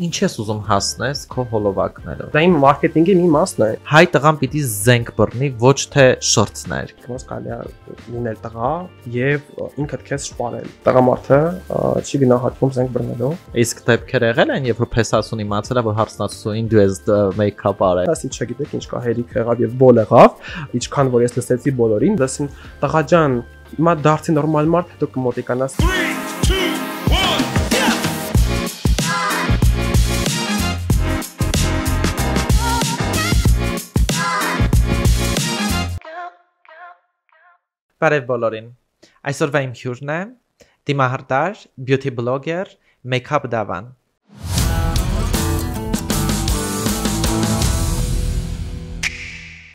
Ինչ ես ուզում հասնես քո հոլովակներով։ Դա իմ մարքեթինգի մի մասն է։ Հայ տղան պիտի զենք բռնի, ոչ թե շորթներ։ Ոնց կարելի է լինել տղա եւ ինքդ քեզ շպարել։ Տղամարդը չի գնահատվում զենք բռնելով։ Իսկ դեպքեր եղել են, երբ որ փեսասուն իմացել է, որ հարցնացուցին դու ես մեյքափ արել։ Ասի չգիտեք ինչ կա, հերիք եղավ եւ բոլ եղավ, ինչքան որ ես լսեցի բոլորին, դասին տղա ջան, հիմա դարձի նորմալ մարդ, հետո կմոտիկանաս։ Բարև բոլորին։ Այսօրվա իմ հյուրն է դիմահարդար, բյութի բլոգեր, մեյքափ դավան։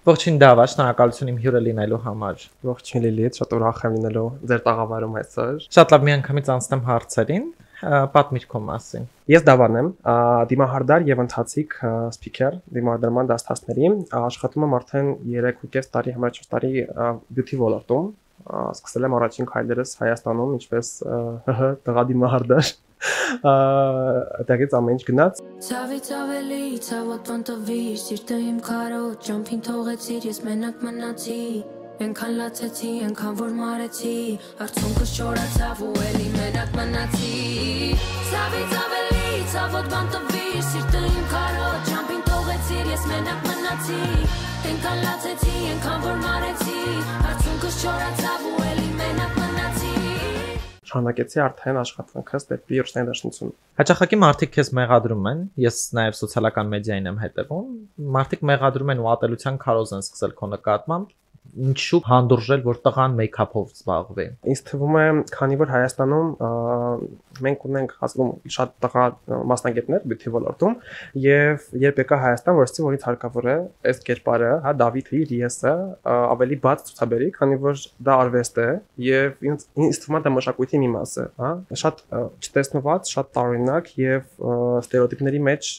Ողջույն Դավա, շնորհակալություն իմ հյուրը լինելու համար։ Ողջույն Լիլիթ, շատ ուրախ եմ լինելու ձեր տաղավարում այսօր։ Շատ լավ, միանգամից անցնեմ հարցերին, պատմիր քո մասին։ Ես Դավան եմ, դիմահարդար եւ ընթացիկ սփիքեր, դիմահարդարման դասթասների, աշխատում եմ արդեն 3.5 տարի, համար 4 տարի բյութի ոլորտում։ Սկսել եմ առաջին քայլերս Հայաստանում, ինչպես տղա դիմահարդար։ Այդտեղից ամեն ինչ գնաց։ Ցավից ավելի, ցավոտ ոնտովի, սիրտը իմ քարոտ, ճամփին թողեցիր, ես մենակ մնացի։ Ենքան լացեցի, ենքան որ մարեցի, արցունքս չորացավ ու էլի մենակ մնացի։ Ցավից ավելի, ցավոտ ոնտովի, սիրտը իմ քարոտ, ճամփին թողեցիր, ես մենակ մնացի։ Ենքան լացեցի, ենքան որ մարեցի, արցունքս չորացավ ու էլի մենակ մնացի։ Շարունակեցի արդեն աշխատանքս դեպի ռուսներդաշնություն։ Հաճախակի մարդիկ քեզ մեղադրում են, ես նաև սոցիալական մեդիային եմ հետևում, մարդիկ մեղադրում են ու ատելության քարոզ են սկսել քո նկատմամբ, ինչու հանդուրժել, որ տղան մեյքափով զբաղվի։ Ինձ թվում է, քանի որ Հայաստանում մենք ունենք հասնում շատ տղա մասնագետներ բյութի ոլորտում, եւ երբ եկա Հայաստան, որսի որից հարկավոր է այս կերպարը, հա Դավիթը, ԵՍ-ը ավելի բաց ցուցաբերի, քանի որ դա արվեստ է եւ ինձ թվում է դա մշակույթի մի մաս է, հա, շատ չտեսնված, շատ տարօրինակ եւ ստերեոտիպների մեջ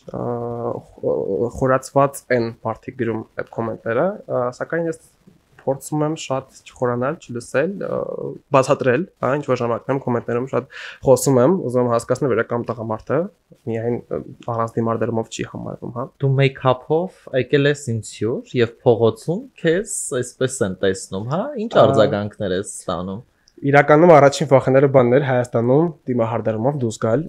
խորացված են մարդիկ գրում այդ կոմենտները, սակայն ես փորձում եմ շատ չխորանալ, չլսել, բացատրել, հա, ինչ որ ժամանակ եմ կոմենտներում շատ խոսում եմ, ուզում եմ հասկացնել վերական տղամարդը միայն առանց դիմարդերումով չի համարվում, հա։ Դու մեյքափով եկել ես ինձ հյուր եւ փողոցում քեզ այսպես են տեսնում, հա, ինչ արձագանքներ ես ստանում։ Իրականում առաջին վախենալու բանն էր Հայաստանում դիմահարդարումով դուրս գալ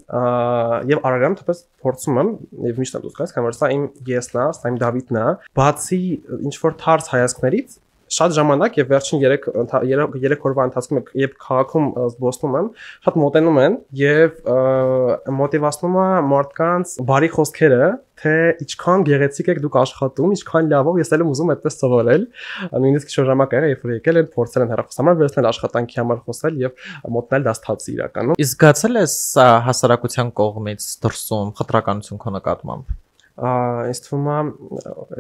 եւ արարամ թեպս փորձում եմ եւ միշտ եմ դուրս գալիս, քանի որ սա իմ ԵՍ-ն է, սա իմ Դավիթն է, բացի ինչ որ թարս հայացքներից շատ ժամանակ եւ վերջին 3 օրվա ընթացքում երբ քաղաքում զբոսնում եմ, շատ մոտենում են եւ մոտիվացնում է մարդկանց բարի խոսքերը, թե ինչքան գեղեցիկ եք դուք աշխատում, ինչքան լավով ես էլ եմ ուզում այդպես սովորել, նույնիսկ շուտ ժամանակ եղել, երբ որ եկել են փորձել են հեռախոսամար վերցնել աշխատանքի համար խոսել եւ մոտնել դաստացի իրականում։ Իսկ զգացել ես հասարակության կողմից դրսում խտրականություն քո նկատմամբ։ Ինձ թվում է,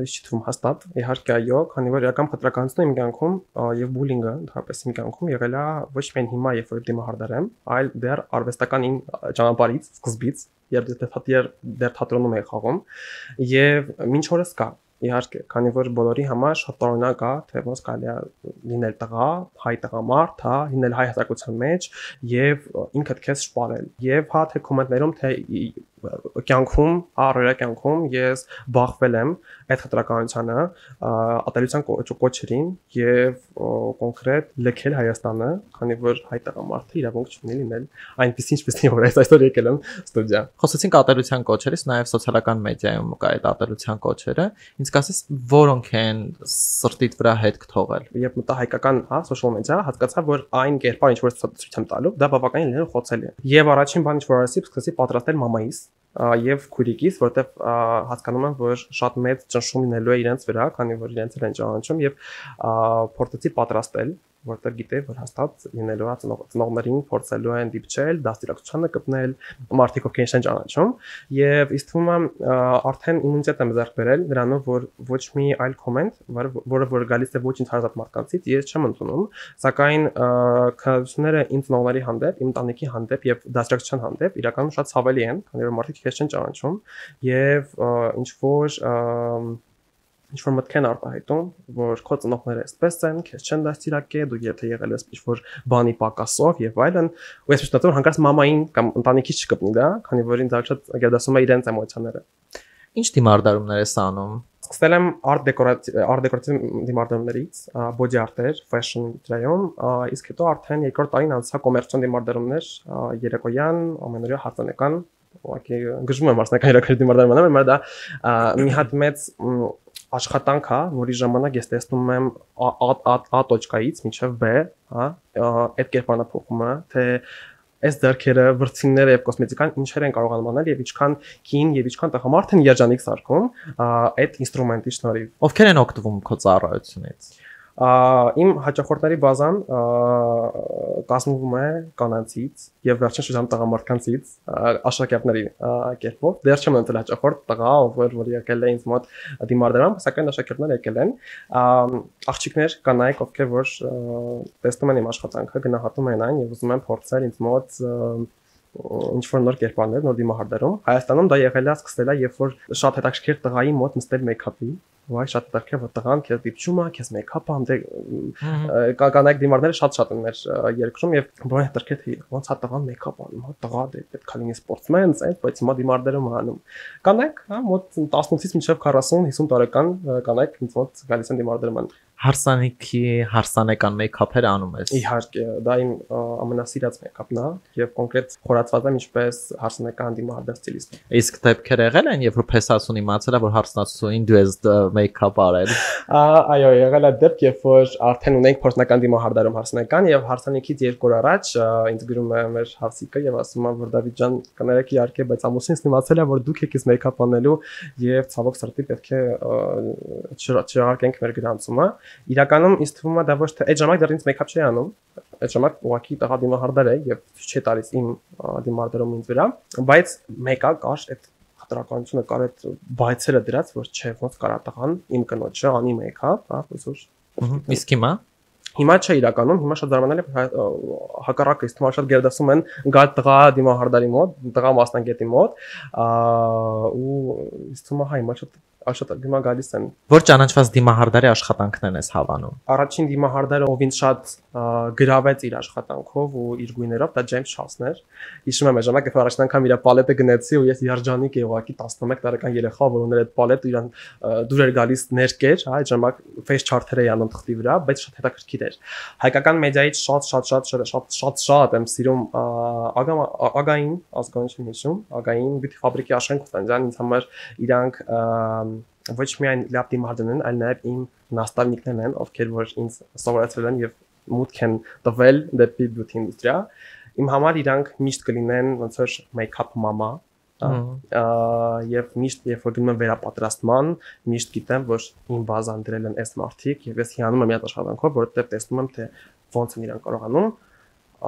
չի թվում հաստատ, իհարկե այո, քանի որ իրական խտրականությունը իմ կյանքում եւ բուլինգը ընդհանրապես իմ կյանքում եղել է ոչ միայն հիմա, երբ որ դիմահարդար եմ, այլ դեռ արվեստական իմ ճանապարհից, սկզբից, երբ դեռ թատրոնում եմ խաղում եւ մինչ օրս կա։ Իհարկե, քանի որ բոլորի համար շատ տարօրինակ է, թե ոնց կարելի է լինել տղա, հայ տղամարդ, հա, լինել հայ հասարակության մեջ եւ ինքդ քեզ շպարել։ Եվ հա թե կոմենտներում, թե կյանքում, առօրյա կյանքում ես բախվել եմ այդ խտրականությանը, ատելության կոչերին եւ կոնկրետ լքել Հայաստանը, քանի որ հայ տղամարդը իրավունք չունի լինել այնպես ինչպես որ այսօր եկել եմ ստուդիա։ Խոսեցինք ատելության կոչերից, նաեւ սոցիալական մեդիայում կա այդ ատելության կոչերը։ Ինձ կասես որոնք են սրտիդ վրա հետք թողել։ Երբ մտա հայկական, հա, սոցիալ մեդիա, հասկացա, որ այն կերպար ինչ որ ցույց եմ տալու, դա բավականին լինել խոցելի է։ Եվ առաջին բան ինչ որ ասի, սկսեցի պատրաստել մամայիս եւ քուրիկիս, որտեվ հասկանում եմ, որ շատ մեծ ճնշում լինելու է իրենց վրա, քանի որ իրենց են ճանաչում եւ փորձեցի պատրաստել, որտեղ գիտեի, որ հաստատ լինելու է ծնողներին փորձելու են դիպչել, դաստիարակությանը կպնել, մարդիկ ովքեր են ճանաչում եւ ինձ թվում է արդեն իմունիտետ եմ ձեռք բերել նրանով, որ ոչ մի այլ կոմենտ, որը որ գալիս է ոչ ինձ հարազատ մարդկանցից, ես չեմ ընդունում, սակայն քննությունները իմ ծնողների հանդեպ, իմ ընտանիքի հանդեպ եւ դաստիարակության հանդեպ իրականում շատ ցավալի են, քանի որ մարդիկ քեզ չեն ճանաչում եւ ինչ որ ինչ որ մտք են արտահայտում, որ քո ծնողները այսպես են, քեզ չեն դաստիարակել, դու եթե եղել ես ինչ որ բանի պակասով եւ այլն, ու ես միշտ հանկարծ մամային կամ ընտանիքից չկպնի դա, քանի որ ինձ շատ գերդասում է իրենց էմոցիաները։ Ինչ դիմարդարումներ ես անում։ Սկսել եմ art decorative դիմարդարումներից, body art-եր, fashion դրայում, իսկ հետո արդեն երկրորդ տարին անցա կոմերցիոն դիմարդարումներ, երեկոյան, ամենօրյա հարսանեկան, ուղղակի գժվում եմ հարսանեկան երեկոյի դիմարդարումները, բայց դա մի հատ մեծ աշխատանք է, որի ժամանակ ես տեսնում եմ A տոճկայից մինչև B, հա, այդ կերպարանափոխումը, թե այս դերքերը, վրձինները եւ կոսմետիկան ինչեր են կարողանում անել եւ ինչքան կին եւ ինչքան տղամարդ են երջանիկ սարքում այդ ինստրումենտի շնորհիվ։ Ովքեր են օգտվում քո ծառայությունից։ Իմ հաճախորդների բազան կազմվում է կանանցից եւ վերջին շրջանում տղամարդկանցից աշակերտների կերպով։ Դեռ չեմ ընտրել հաճախորդ տղա, որ եկել է ինձ մոտ դիմարդարան, սակայն աշակերտներ եկել են։ Աղջիկներ կանայք, ովքեր որ տեսնում են իմ աշխատանքը, գնահատում են այն եւ ուզում են փորձել ինձ մոտ ինչ որ նոր կերպարներ, նոր դիմահարդարում։ Հայաստանում դա եղել է սկսել է, երբ որ շատ հետաքրքիր տղայի մոտ նստել մեյքափի, վայ շատ հետաքրքիր որ տղան քեզ դիպչում է, քեզ մեյքափ անդե կանայք դիմարդները շատ են մեր երկրում եւ բան հետաքրքիր թե ոնց է տղան մեյքափ անում, հա տղա դե պետք է լինի սպորտսմեն, բայց հիմա դիմարդերում անում։ Կանայք, հա մոտ 18-ից մինչև 40-50 տարեկան կանայք ինձ մոտ գալիս են դիմարդերում ան։ Հարսանիքի հարսանեկան մեյքափեր անում ես։ Իհարկե, դա իմ ամենասիրած մեյքափն է եւ կոնկրետ խորացված եմ ինչպես հարսանեկան դիմահարդար ստիլիստ։ Իսկ դեպքեր եղել են, երբ որ փեսասուն իմացել է, որ հարսնացուին դու ես մեյքափ արել։ Այո, եղել է դեպք, երբ որ արդեն ունենք փորձնական դիմահարդարում հարսանեկան եւ հարսանիքից 2 օր առաջ ինձ գրում է մեր հարսիկը եւ ասում է, որ Դավիթ ջան, կներեք իհարկե, բայց ամուսինս իմացել է, որ դուք եք մեյքափ անելու եւ ցավոք սրտի պետք է չհարկենք մեր գրանցումը։ Իրականում ինձ թվում է դա ոչ թե այդ ժամանակ դեռ ինձ մեյքափ չի անում, այդ ժամանակ ուղղակի տղա դիմահարդար է եւ չի տալիս իմ դիմահարդարում ինձ վրա, բայց մեկը կար այդ խտրականությունը կար այդ բայցերը դրած, որ չէ, ոնց կարա տղան իմ կնոջը անի մեյքափ, հա, ոնց Իսկ հիմա չէ իրականում, հիմա շատ զարմանալի է հակառակը, ինձ թվում է շատ գերդասում են գալ տղա դիմահարդարի մոտ, տղա մասնագետի մոտ, ու ինձ թվում է հիմա շատ դիմա գալիս են։ Որ ճանաչված դիմահարդարի աշխատանքներն ես հավանում։ Առաջին դիմահարդարը ով ինձ շատ գրավեց իր աշխատանքով ու իր գույներով, դա Ջեյմս Չարլսն էր։ Հիշում եմ ժամանակ, երբ առաջին անգամ իր պալետը գնեցի ու ես երջանիկ էի, ուղղակի 11 տարեկան երեխա, որ ուներ այդ պալետը, իրան դուր էր գալիս ներկեր, հա, այդ ժամանակ face chart-երը էին անում թղթի վրա, բայց շատ հետաքրքիր էր։ Հայկական մեդիայից շատ եմ սիրում Ագային, ազգային չեմ հիշում, Ագային բյութի ֆաբրիկի Աշխեն Կոստանդյան, ինձ համար իրանք ոչ միայն լավ դիմահարդարներ են, այլ նաև իմ նաստավնիկներն են, ովքեր որ ինձ սովորեցրել են եւ մուտք են տվել դեպի բյութի ինդուստրիա։ Իմ համար իրանք միշտ կլինեն ոնց որ մեյքափ մամա, եւ միշտ երբ որ գնում եմ վերապատրաստման, միշտ գիտեմ, որ իմ բազան դրել են այս մարդիկ եւ ես հիանում եմ այդ աշխատանքով, որովհետեւ տեսնում եմ թե ոնց են իրենք կարողանում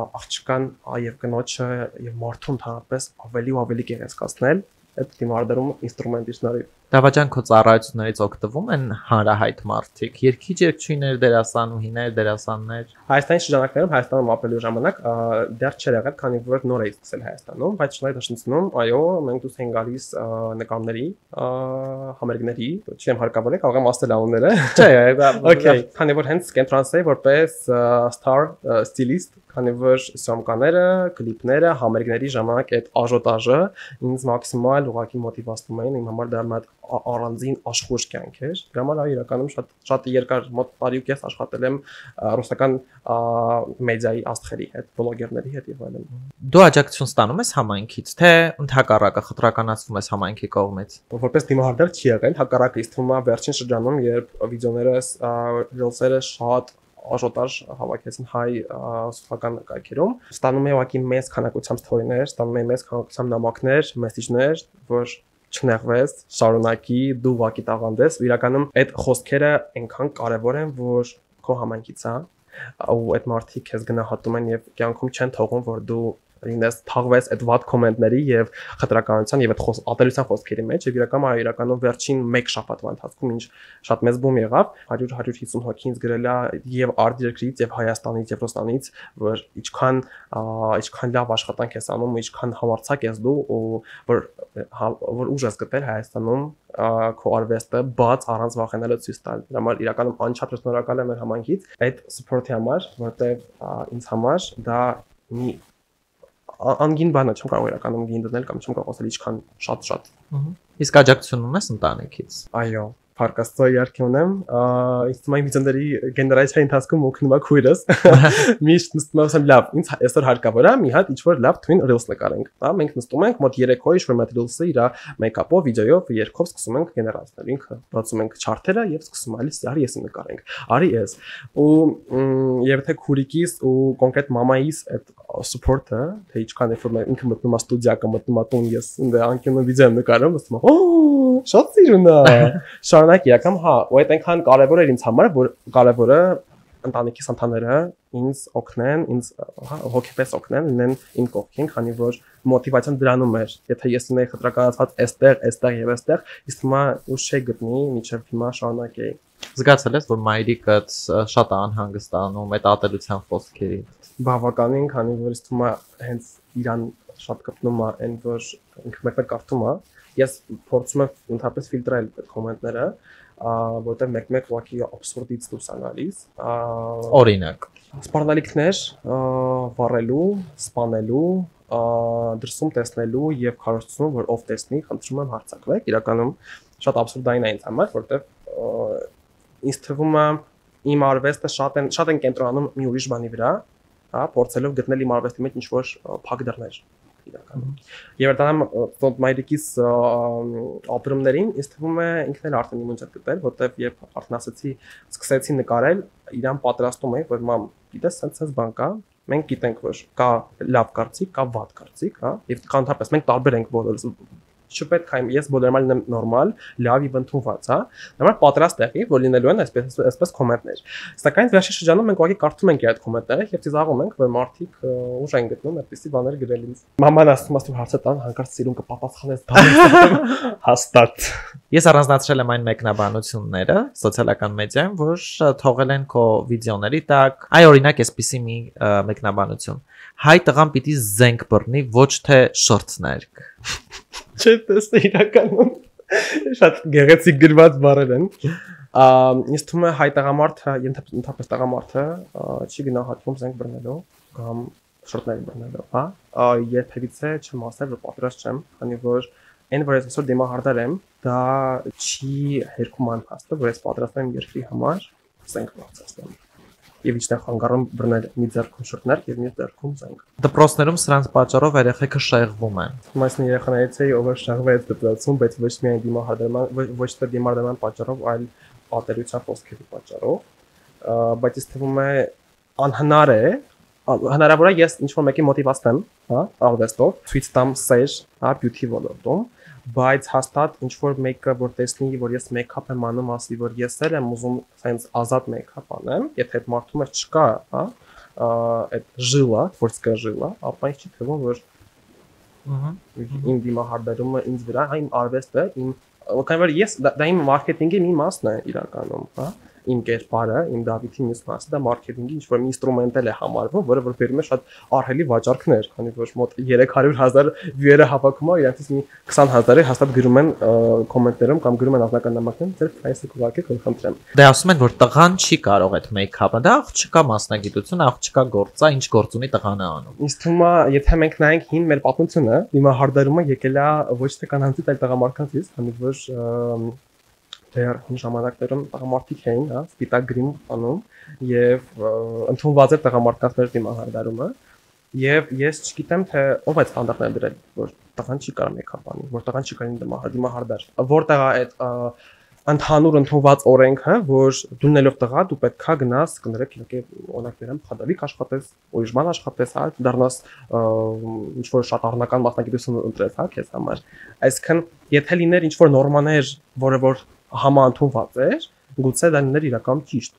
աղջկան եւ կնոջը եւ մարդուն ընդհանրապես ավելի ու ավելի գեղեցկացնել այդ դիմահարդարում ինստրումենտի շնորհիվ։ Դավաճան քո ծառայություններից օգտվում են հանրահայտ մարդիկ, երգիչ երգչուհիներ, դերասանուհիներ, դերասաններ։ Հայաստանի շրջանակներում Հայաստանում ապրելու ժամանակ դեռ չէր եղել, քանի որ նոր էի սկսել Հայաստանում, բայց շնորհիվ դաշնությունում, այո, մենք դուրս ենք գալիս նկարների, համերգների, չեմ հարկավոր է, կարող եմ ասել անունները։ Չէ, դա okay, քանի որ հենց կենտրոնացել էի որպես star stylist, քանի որ սյոմկաները, կլիպները, համերգների ժամանակ այդ աժոտաժը ինձ մաքսիմալ ուղղակի մոտիվացնում էին, իմ համար դա մի առանձին աշխուժ կյանք էր։ Դրա համար իրականում շատ երկար մոտ տարի ու կես աշխատել եմ ռուսական մեդիայի աստղերի հետ, բլոգերների հետ եւ այլն։ Դու աջակցություն ստանում ես համայնքից, թե ընդհակառակը խտրականացվում ես համայնքի կողմից։ Որպես դիմահարդար չի եղել, հակառակը ինձ թվում է վերջին շրջանում, երբ վիդեոները, ռիլսերը շատ աժոտաժ հավաքեցին հայ սոցիալական կայքերում, ստանում է ուղղակի մեծ քանակությամբ սթորիներ, ստանում է մեծ քանակությամբ նամակներ, մեսեջներ, որ չնեղվես, շարունակի, դու ուղղակի տաղանդես, իրականում այդ խոսքերը այնքան կարևոր են, որ քո համայնքից է, ու այդ մարդիկ քեզ գնահատում են եւ կյանքում չեն թողում, որ դու ինձ թաղվես այդ վատ կոմենտների եւ խտրականության եւ այդ ատելության խոսքերի մեջ եւ իրականում վերջին 1 շաբաթվա ընթացքում ինչ շատ մեծ բում եղավ 100-150 հոգի ինձ գրել է եւ արտի երկրից եւ Հայաստանից եւ Ռուսաստանից որ ինչքան լավ աշխատանք ես անում ինչքան համարցակ ես դու որ ուժ ես գտել Հայաստանում քո արվեստը բաց առանց վախենալու ցույց տալ դրա համար իրականում անչափ շնորհակալ եմ մեր համայնքից այդ support-ի համար որտեվ ինձ համար դա մի անգին բան է չեմ կարող իրականում գին դնել կամ չեմ կարող ասել ինչքան շատ իսկ աջակցություն ունես ընտանիքից այո Փարկաստո իհարկե ունեմ ինձ թվում է վիճակների գեներացիայի ընթացքում օգնում է քույրս միշտ նստում եմ լավ ինձ այսօր հարկավոր է մի հատ ինչ-որ լավ twin reels նկարենք հա մենք նստում ենք մոտ 3 օր ինչ-որ մեկ reels-ը իր մեյքափով վիդեոյով երկով սկսում ենք գեներացնել ինքը բացում ենք չարթերը եւ սկսում ալիս արի ես նկարենք արի ես ու եւ թե քուրիկիս ու կոնկրետ մամայիս այդ support-ը թե ինչքան էֆոր ինքը մտնում է ստուդիա կամ մտնում է տուն ես ինձ անկյունում վիդեո եմ նկարում ասում եմ շատ սիրուն է շարունակ իրական հա ու այդ այնքան կարևոր էր ինձ համար որ կարևորը ընտանիքիս անդամները ինձ օգնեն ինձ հոգեպես օգնեն լինեն իմ կողքին քանի որ մոտիվացիան դրանում էր եթե ես ունեի խտրականացած այստեղ եւ այստեղ իսկ հիմա ուշ չի գտնի մինչեւ հիմա շարունակեի զգացել ես որ մայրիկդ շատ անհանգստանում այդ ատելության խոսքերի բավականին քանի որ ինձ թվում է հենց իրան շատ կպնում է այն որ ինքը մեկ-մեկ կարդում է ես փորձում եմ ընդհանրապես ֆիլտրել այդ կոմենտները որտեղ մեկ-մեկ ուղղակի абսուրդից դուրս է գալիս օրինակ սպառնալիքներ վառելու սպանելու դրսում տեսնելու եւ քարոզцу որ ով տեսնի խնդրում եմ հարցակվեք իրականում շատ абսուրդային է ինձ համար որտեղ ինձ թվում է իմ արվեստը շատ են կենտրոնանում մի ուրիշ բանի վրա հա փորձելով գտնել իմ արվեստի մեջ ինչ-որ փակ դռներ իրականում եւ դրանամ մայրիկիս ապրումներին ինձ թվում է ինքն էլ արդեն իմ ունջը գտել որտեվ երբ արդեն ասացի սկսեցի նկարել իրան պատրաստում էի որ մամ գիտես sense բան կա մենք գիտենք որ կա լավ կարծիք կա վատ կարծիք հա եւ քանթապես մենք տարբեր ենք բոլորս չպետք է ես բոլորmal եմ նորմալ լավ եւ ընդունված հա դրա համար պատրաստ եղի որ լինելու են այսպես կոմենտներ սակայն վերջի շրջանում մենք ուղղակի կարդում ենք այդ կոմենտները եւ ծիզաղում ենք որ մարդիկ ուժ են գտնում այդպիսի բաներ գրել ինձ մաման ասում է հարցը տան հանկարծ սիրուն կպատասխանես հաստատ ես առանձնացրել եմ այն մեկնաբանությունները սոցիալական մեդիայում որ թողել են քո վիդեոների տակ այ օրինակ այսպիսի մի մեկնաբանություն հայ տղան պիտի զենք բռնի ոչ թե շորթներկ Չէ, տեսա իրականում շատ գեղեցիկ գրված բառեր են։ Ինձ թվում է հայ տղամարդը, ընդհանրապես տղամարդը չի գնահատվում զենք բռնելով կամ շորտներ բռնելով, հա։ Երբևիցե չեմ ասել, որ պատրաստ չեմ, քանի որ այն որ ես այսօր դիմահարդար եմ, դա չի հերքում անհաստը, որ ես պատրաստ եմ երկրի համար զենք բարձրացնել։ Եվ իջնել խանգարում բռնել մի ձեռքում շորտներ եւ մի ձեռքում զենք։ Դպրոցներում սրանց պատճառով երեխեքը շեղվում են։ Մասն երեխաներից է ով շեղվեց դպրոցում, բայց ոչ միայն դիմահարդարման, ոչ թե դիմահարդարման պատճառով, այլ պատերության խոսքերի պատճառով։ Բայց ինձ թվում է անհնար է, հնարավոր է ես ինչ-որ մեկի մոտիվացնեմ, հա, արվեստով, ցույց տամ սեր, հա, beauty ոլորտում, բայց հաստատ ինչ-որ մեկը որ տեսնի, որ ես մեյքափ եմ անում, ասի, որ ես եմ ուզում sense ազատ մեյքափ անեմ, եթե այդ մարդու մեջ չկա, հա, այդ ժիլա, ֆորսկա ժիլա, ապա ինձ չի թվում, որ իմ դիմահարդարումը ինձ վրա, հա, իմ արվեստը, իմ քանի որ ես դա իմ մարքեթինգի մի մասն է իրականում, հա, իմ կերպարը, իմ Դավիթի մյուս մասը դա մարքեթինգի ինչ-որ մի ինստրումենտալ է համարվում, որը որ բերում է շատ ահռելի վաճառքներ, քանի որ մոտ 300,000 վյուերը հավաքում է, իրանից մի 20,000-ը հաստատ գրում են կոմենտներում կամ գրում են անձնական նամակներում, ձեր price-ը կուղարկեք, խնդրեմ։ Դե ասում են, որ տղան չի կարող այդ մեյքափը, դա աղջկա մասնագիտություն, աղջկա գործ է, ինչ գործ ունի տղան է անում։ Ինձ թվում է, եթե մենք նայենք հին մեր պատմությունը, դիմահարդարումը եկել է ոչ թե կանանցից, այլ տղամարդկանցից, քանի որ դեռ հին ժամանակներում տղամարդիկ էին, հա, սպիտակ գրիմ անում եւ ընդունված էր տղամարդկանց մեր դիմահարդարումը եւ ես չգիտեմ թե ով է ստանդարտները դրել որ տղան չի կարող մեյքափ անի, որ տղան չի կարող դիմահարդար, որտեղ է այդ ընդհանուր ընդունված օրենքը, որ դու նելով տղա դու պետքա գնաս կներեք իհարկե օրինակներում խադավիկ աշխատես, ուրիշ բան աշխատես, հա, դառնաս ինչ որ շատ առնական մասնագիտություն ընտրես, հա, քեզ համար։ Այսինքն եթե լիներ ինչ որ նորմաներ, որը որ համաընդունված էր, գուցե դա լիներ իրական ճիշտ,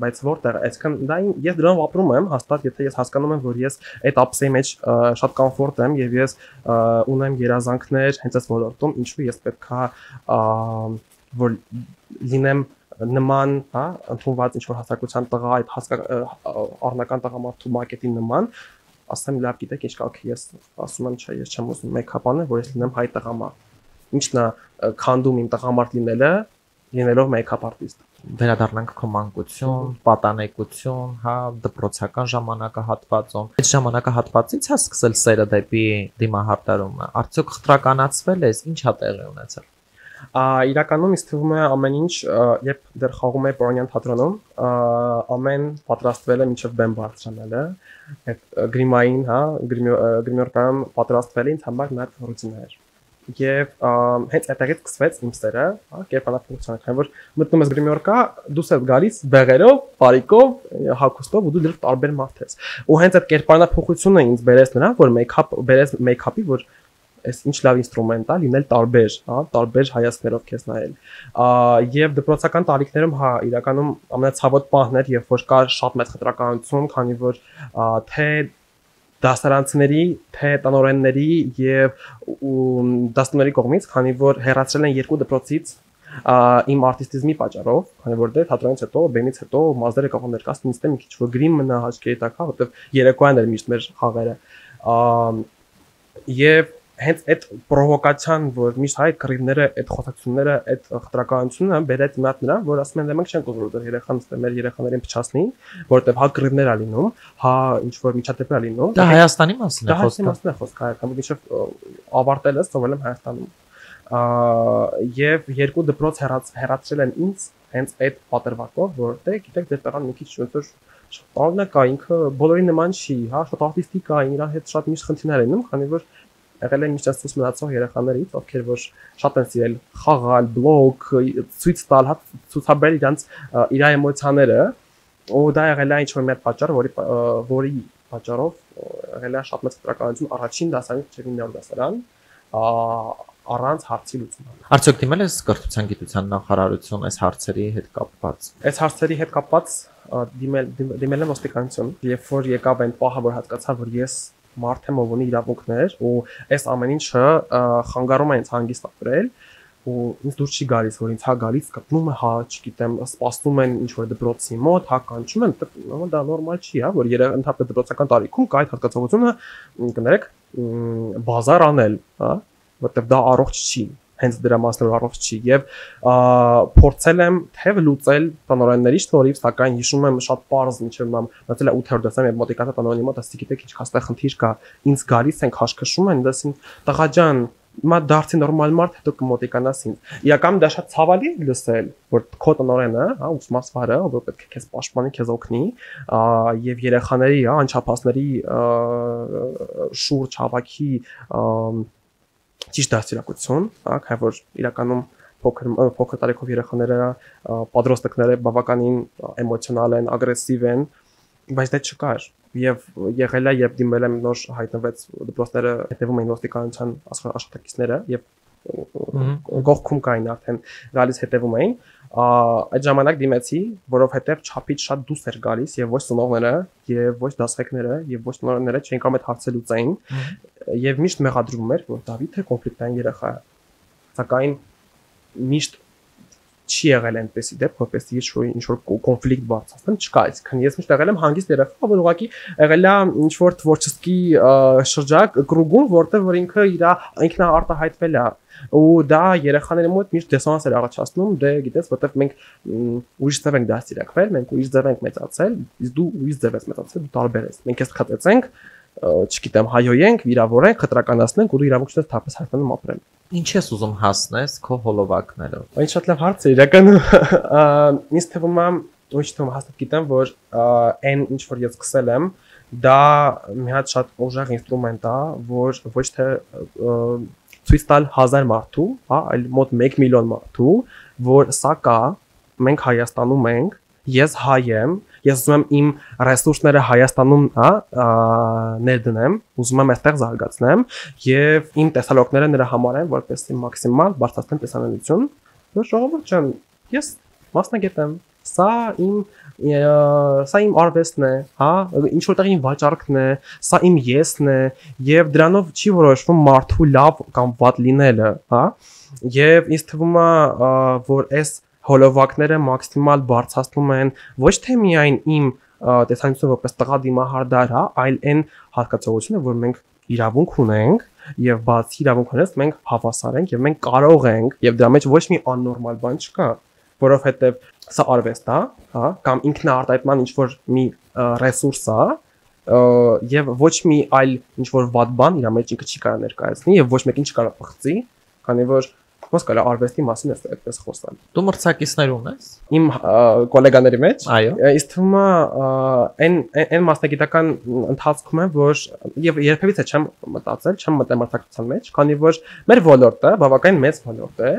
բայց որտեղ այսքան դա ես դրանով ապրում եմ հաստատ եթե ես հասկանում եմ որ ես այդ ապսեի մեջ շատ կոմֆորտ եմ եւ ես ունեմ երազանքներ հենց այս ոլորտում ինչու ես պետքա որ լինեմ նման, հա, ընդունված ինչ որ հասարակության տղա այդ առնական տղամարդու մակետին նման, ասեմ լավ գիտեք ինչ կա ես ասում եմ չէ ես չեմ ուզում մեկ-ափ անել որ ես լինեմ հայ տղամարդ ինչն է քանդում իմ տղամարդ լինելով մեկ-ափ արտիստ Վերադառնանք քո մանկություն, պատանեկություն, հա, դպրոցական ժամանակահատվածում։ Այդ ժամանակահատվածից է սկսել սերը դեպի դիմահարտարումը։ Արդյոք խտրականացվել ես, ինչ է տեղի ունեցել։ Իրականում ինձ թվում է ամեն ինչ, երբ դեռ խաղում էի Պորոնյան թատրոնում, ամեն պատրաստվել է մինչև բեմ բարձրանալը, այդ գրիմային, հա, գրիմյորկայում պատրաստվել ինձ համար նաև ռուտինա էր։ Եվ հենց այդտեղից սկսվեց իմ սերը, հա, կերպարանափոխությունը, քանի որ մտնում ես գրիմյորկա, դուս ես գալիս բեղերով, բարիկով, հագուստով ու դու դեռ տարբեր մարդ ես։ Ու հենց այդ կերպարանափոխությունը ինձ բերեց նրան, որ բերեց մեյքափի, որ այս ինչ լավ ինստրումենտ է լինել տարբեր, հա, տարբեր հայացքներով քեզ նայել։ Եվ դպրոցական տարիքներում, հա, իրականում ամենացավոտ պահն էր, երբ որ կար շատ մեծ խտրականություն, քանի որ թե դասարանցիների, թե տնօրենների եւ դասարանների կողմից, քանի որ հեռացրել են երկու դպրոցից իմ արտիստիզմի պատճառով, քանի որ դե թատրոնից հետո, բեմից հետո մազերը կարող ներկայացնել ինձ մի քիչ որ գրիմ մնա հաշկերի տակ, հա, որտեվ երեկոյան էր միշտ մեր խաղերը։ Եվ հենց այդ պրովոկացիան, որ միշտ այդ կռիվները, այդ խոսակցությունները, այդ խտրականությունը բերեց մատ նրան, որ ասում են դե մենք չենք ուզում որ երեխան մեր երեխաներին փչացնի, որովհետև հա կռիվներ է լինում, հա ինչ որ միջադեպեր է լինում։ Դա Հայաստանի մասին է խոսքը։ Դա Հայաստանի մասին է խոսքը, քանի որ միշտ ավարտել ես, սովորել եմ Հայաստանում։ Եվ երկու դպրոց հեռացրել են ինձ հենց այդ պատրվակով, որտեղ գիտեք դեր տղան մի քիչ ոնց որ տարօրինակ է, ինքը բոլորի նման չի, հա, շատ արտիստիկ է, իր հետ շատ միշտ խնդիրներ են, քանի որ եղել են միշտ ցույց մնացող երեխաներից, ովքեր որ շատ են սիրել խաղալ, բլոգ, ցույց տալ, հա, ցուցաբերել իր էմոցիաները, ու դա եղել է ինչ որ մի հատ պատճառ, որի պատճառով եղել է շատ մեծ խտրականություն առաջին դասարանից չէ 9-րդ դասարան, առանց հարցի լուծման։ Արդյոք դիմել ես կրթության գիտության նախարարություն այս հարցերի հետ կապված։ Այս հարցերի հետ կապված դիմել եմ ոստիկանություն, երբ որ եկավ այն պահը, որ հասկացա, որ ես մարդ եմ ով ունի իրավունքներ ու այս ամեն ինչը խանգարում է ինձ հանգիստ ապրել ու ինձ դուր չի գալիս որ ինձ հա գալիս կպնում է հա չգիտեմ սպասում են ինչ որ դպրոցի մոտ հա կանչում են դա նորմալ չի հա որ ընդհանրապես դպրոցական տարիքում կա այդ հասկացողությունը կներեք բազար անել հա որտեղ դա առողջ չի հենց դրա մասն առողջ չի եւ փորձել եմ թեև լուծել տնօրենների շնորհիվ սակայն հիշում եմ շատ པարզ ինչեւ մամ մտել է 8-րդ դասարան եւ մոտիկացա տնօրենի մոտ ասի գիտեք ինչ հաստատ խնդիր կա ինձ գալիս են քաշքշում են դասին տղաջան մա դարձի նորմալ մարդ հետո կմոտիկանաս ինձ իրական դա շատ ցավալի լսել որ քո տնօրենը հա ուսմասվարը ով պետք է քեզ պաշտպանի քեզ օգնի եւ երեխաների հա անչափածների շուրջ հավաքի ճիշտ դաստիարակություն, հա, քանի որ իրականում փոքր տարիքով երեխաները պատրաստակները բավականին էմոցիոնալ են, ագրեսիվ են, բայց դա չկար։ Եվ եղել է, երբ դիմել եմ նոր հայտնվեց դպրոցները հետևում էին ոստիկանության աշխատակիցները եւ գողքում կային արդեն գալիս հետևում էին այդ ժամանակ դիմեցի որովհետեւ չափից շատ դուս էր գալիս եւ ոչ ծնողները եւ ոչ դասղեկները եւ ոչ տնօրենները չէին կարող այդ հարցը լուծեին եւ միշտ մեղադրվում էր որ Դավիթը կոնֆլիկտային երեխա է սակայն միշտ չի եղել այնպեսի դեպք որպես ինչ որ կոնֆլիկտ բարձրացնեմ չկա այսքան ես միշտ եղել եմ հանգիստ երեխա որ ուղղակի եղել է ինչ որ թվորչեսկի շրջակ կրուգում որտեղ որ ինքը ինքնա արտահայտվել է ու դա երեխաների մոտ միշտ դեսոնանս էր առաջացնում դե գիտես որտեղ մենք ուրիշ ձև ենք դաստիարակվել մենք ուրիշ ձև ենք մեծացել իսկ դու ուրիշ ձև ես մեծացել դու տարբեր ես մենք ես խտեցենք չգիտեմ հայոյենք վիրավորենք խտրականացնենք ու դու իրավունքներս թափես Հայաստանում ապրել Ինչ ես ուզում հասնես քո հոլովակներով Այն շատ լավ հարց է իրականում ինձ թվում է ոչ թե հաստատ գիտեմ որ այն ինչ որ ես սկսել եմ դա մի հատ շատ ուժեղ ինստրումենտ է որ ոչ թե ցույց տալ 1000 մարդու հա այլ մոտ 1 միլիոն մարդու որ սա կա մենք Հայաստանում ենք ես հայ եմ ես ուզում եմ իմ ռեսուրսները Հայաստանում հա ներդնեմ ուզում եմ այստեղ զարգացնեմ եւ իմ տեսալոկները նրա համար են որպեսզի մաքսիմալ բարձրացնեմ տեսանելիություն որ ժողովուրդ ջան ես մասնագետ եմ սա իմ արվեստն է, հա, ինչ որտեղ իմ վաճառքն է, սա իմ եսն է, եւ դրանով չի որոշվում մարդու լավ կամ վատ լինելը, հա, եւ ինձ թվում է, որ այս հոլովակները մաքսիմալ բարձրացնում են ոչ թե միայն իմ տեսանկյունը որպես տղա դիմահարդար, հա, այլ այն հատկացողությունը, որ մենք իրավունք ունենք եւ բացի իրավունք ունես մենք հավասար ենք եւ մենք կարող ենք եւ դրա մեջ ոչ մի աննորմալ բան չկա, որովհետեւ սա արվեստ է, հա, կամ ինքնաարտահայտման ինչ որ մի ռեսուրս է եւ ոչ մի այլ ինչ որ վատ բան իր մեջ ինքը չի կարող ներկայացնի եւ ոչ մեկին չի կարող բխծի, քանի որ ոնց կարա արվեստի մասին այդպես խոսալ։ Դու մրցակիցներ ունես։ Իմ գոլեգաների մեջ։ Այո։ Իսկ թվում է այն մասնագիտական ընթացքում է, որ եւ երբևիցե չեմ մտածել, չեմ մտել մրցակցության մեջ, քանի որ մեր ոլորտը բավականին մեծ ոլորտ է,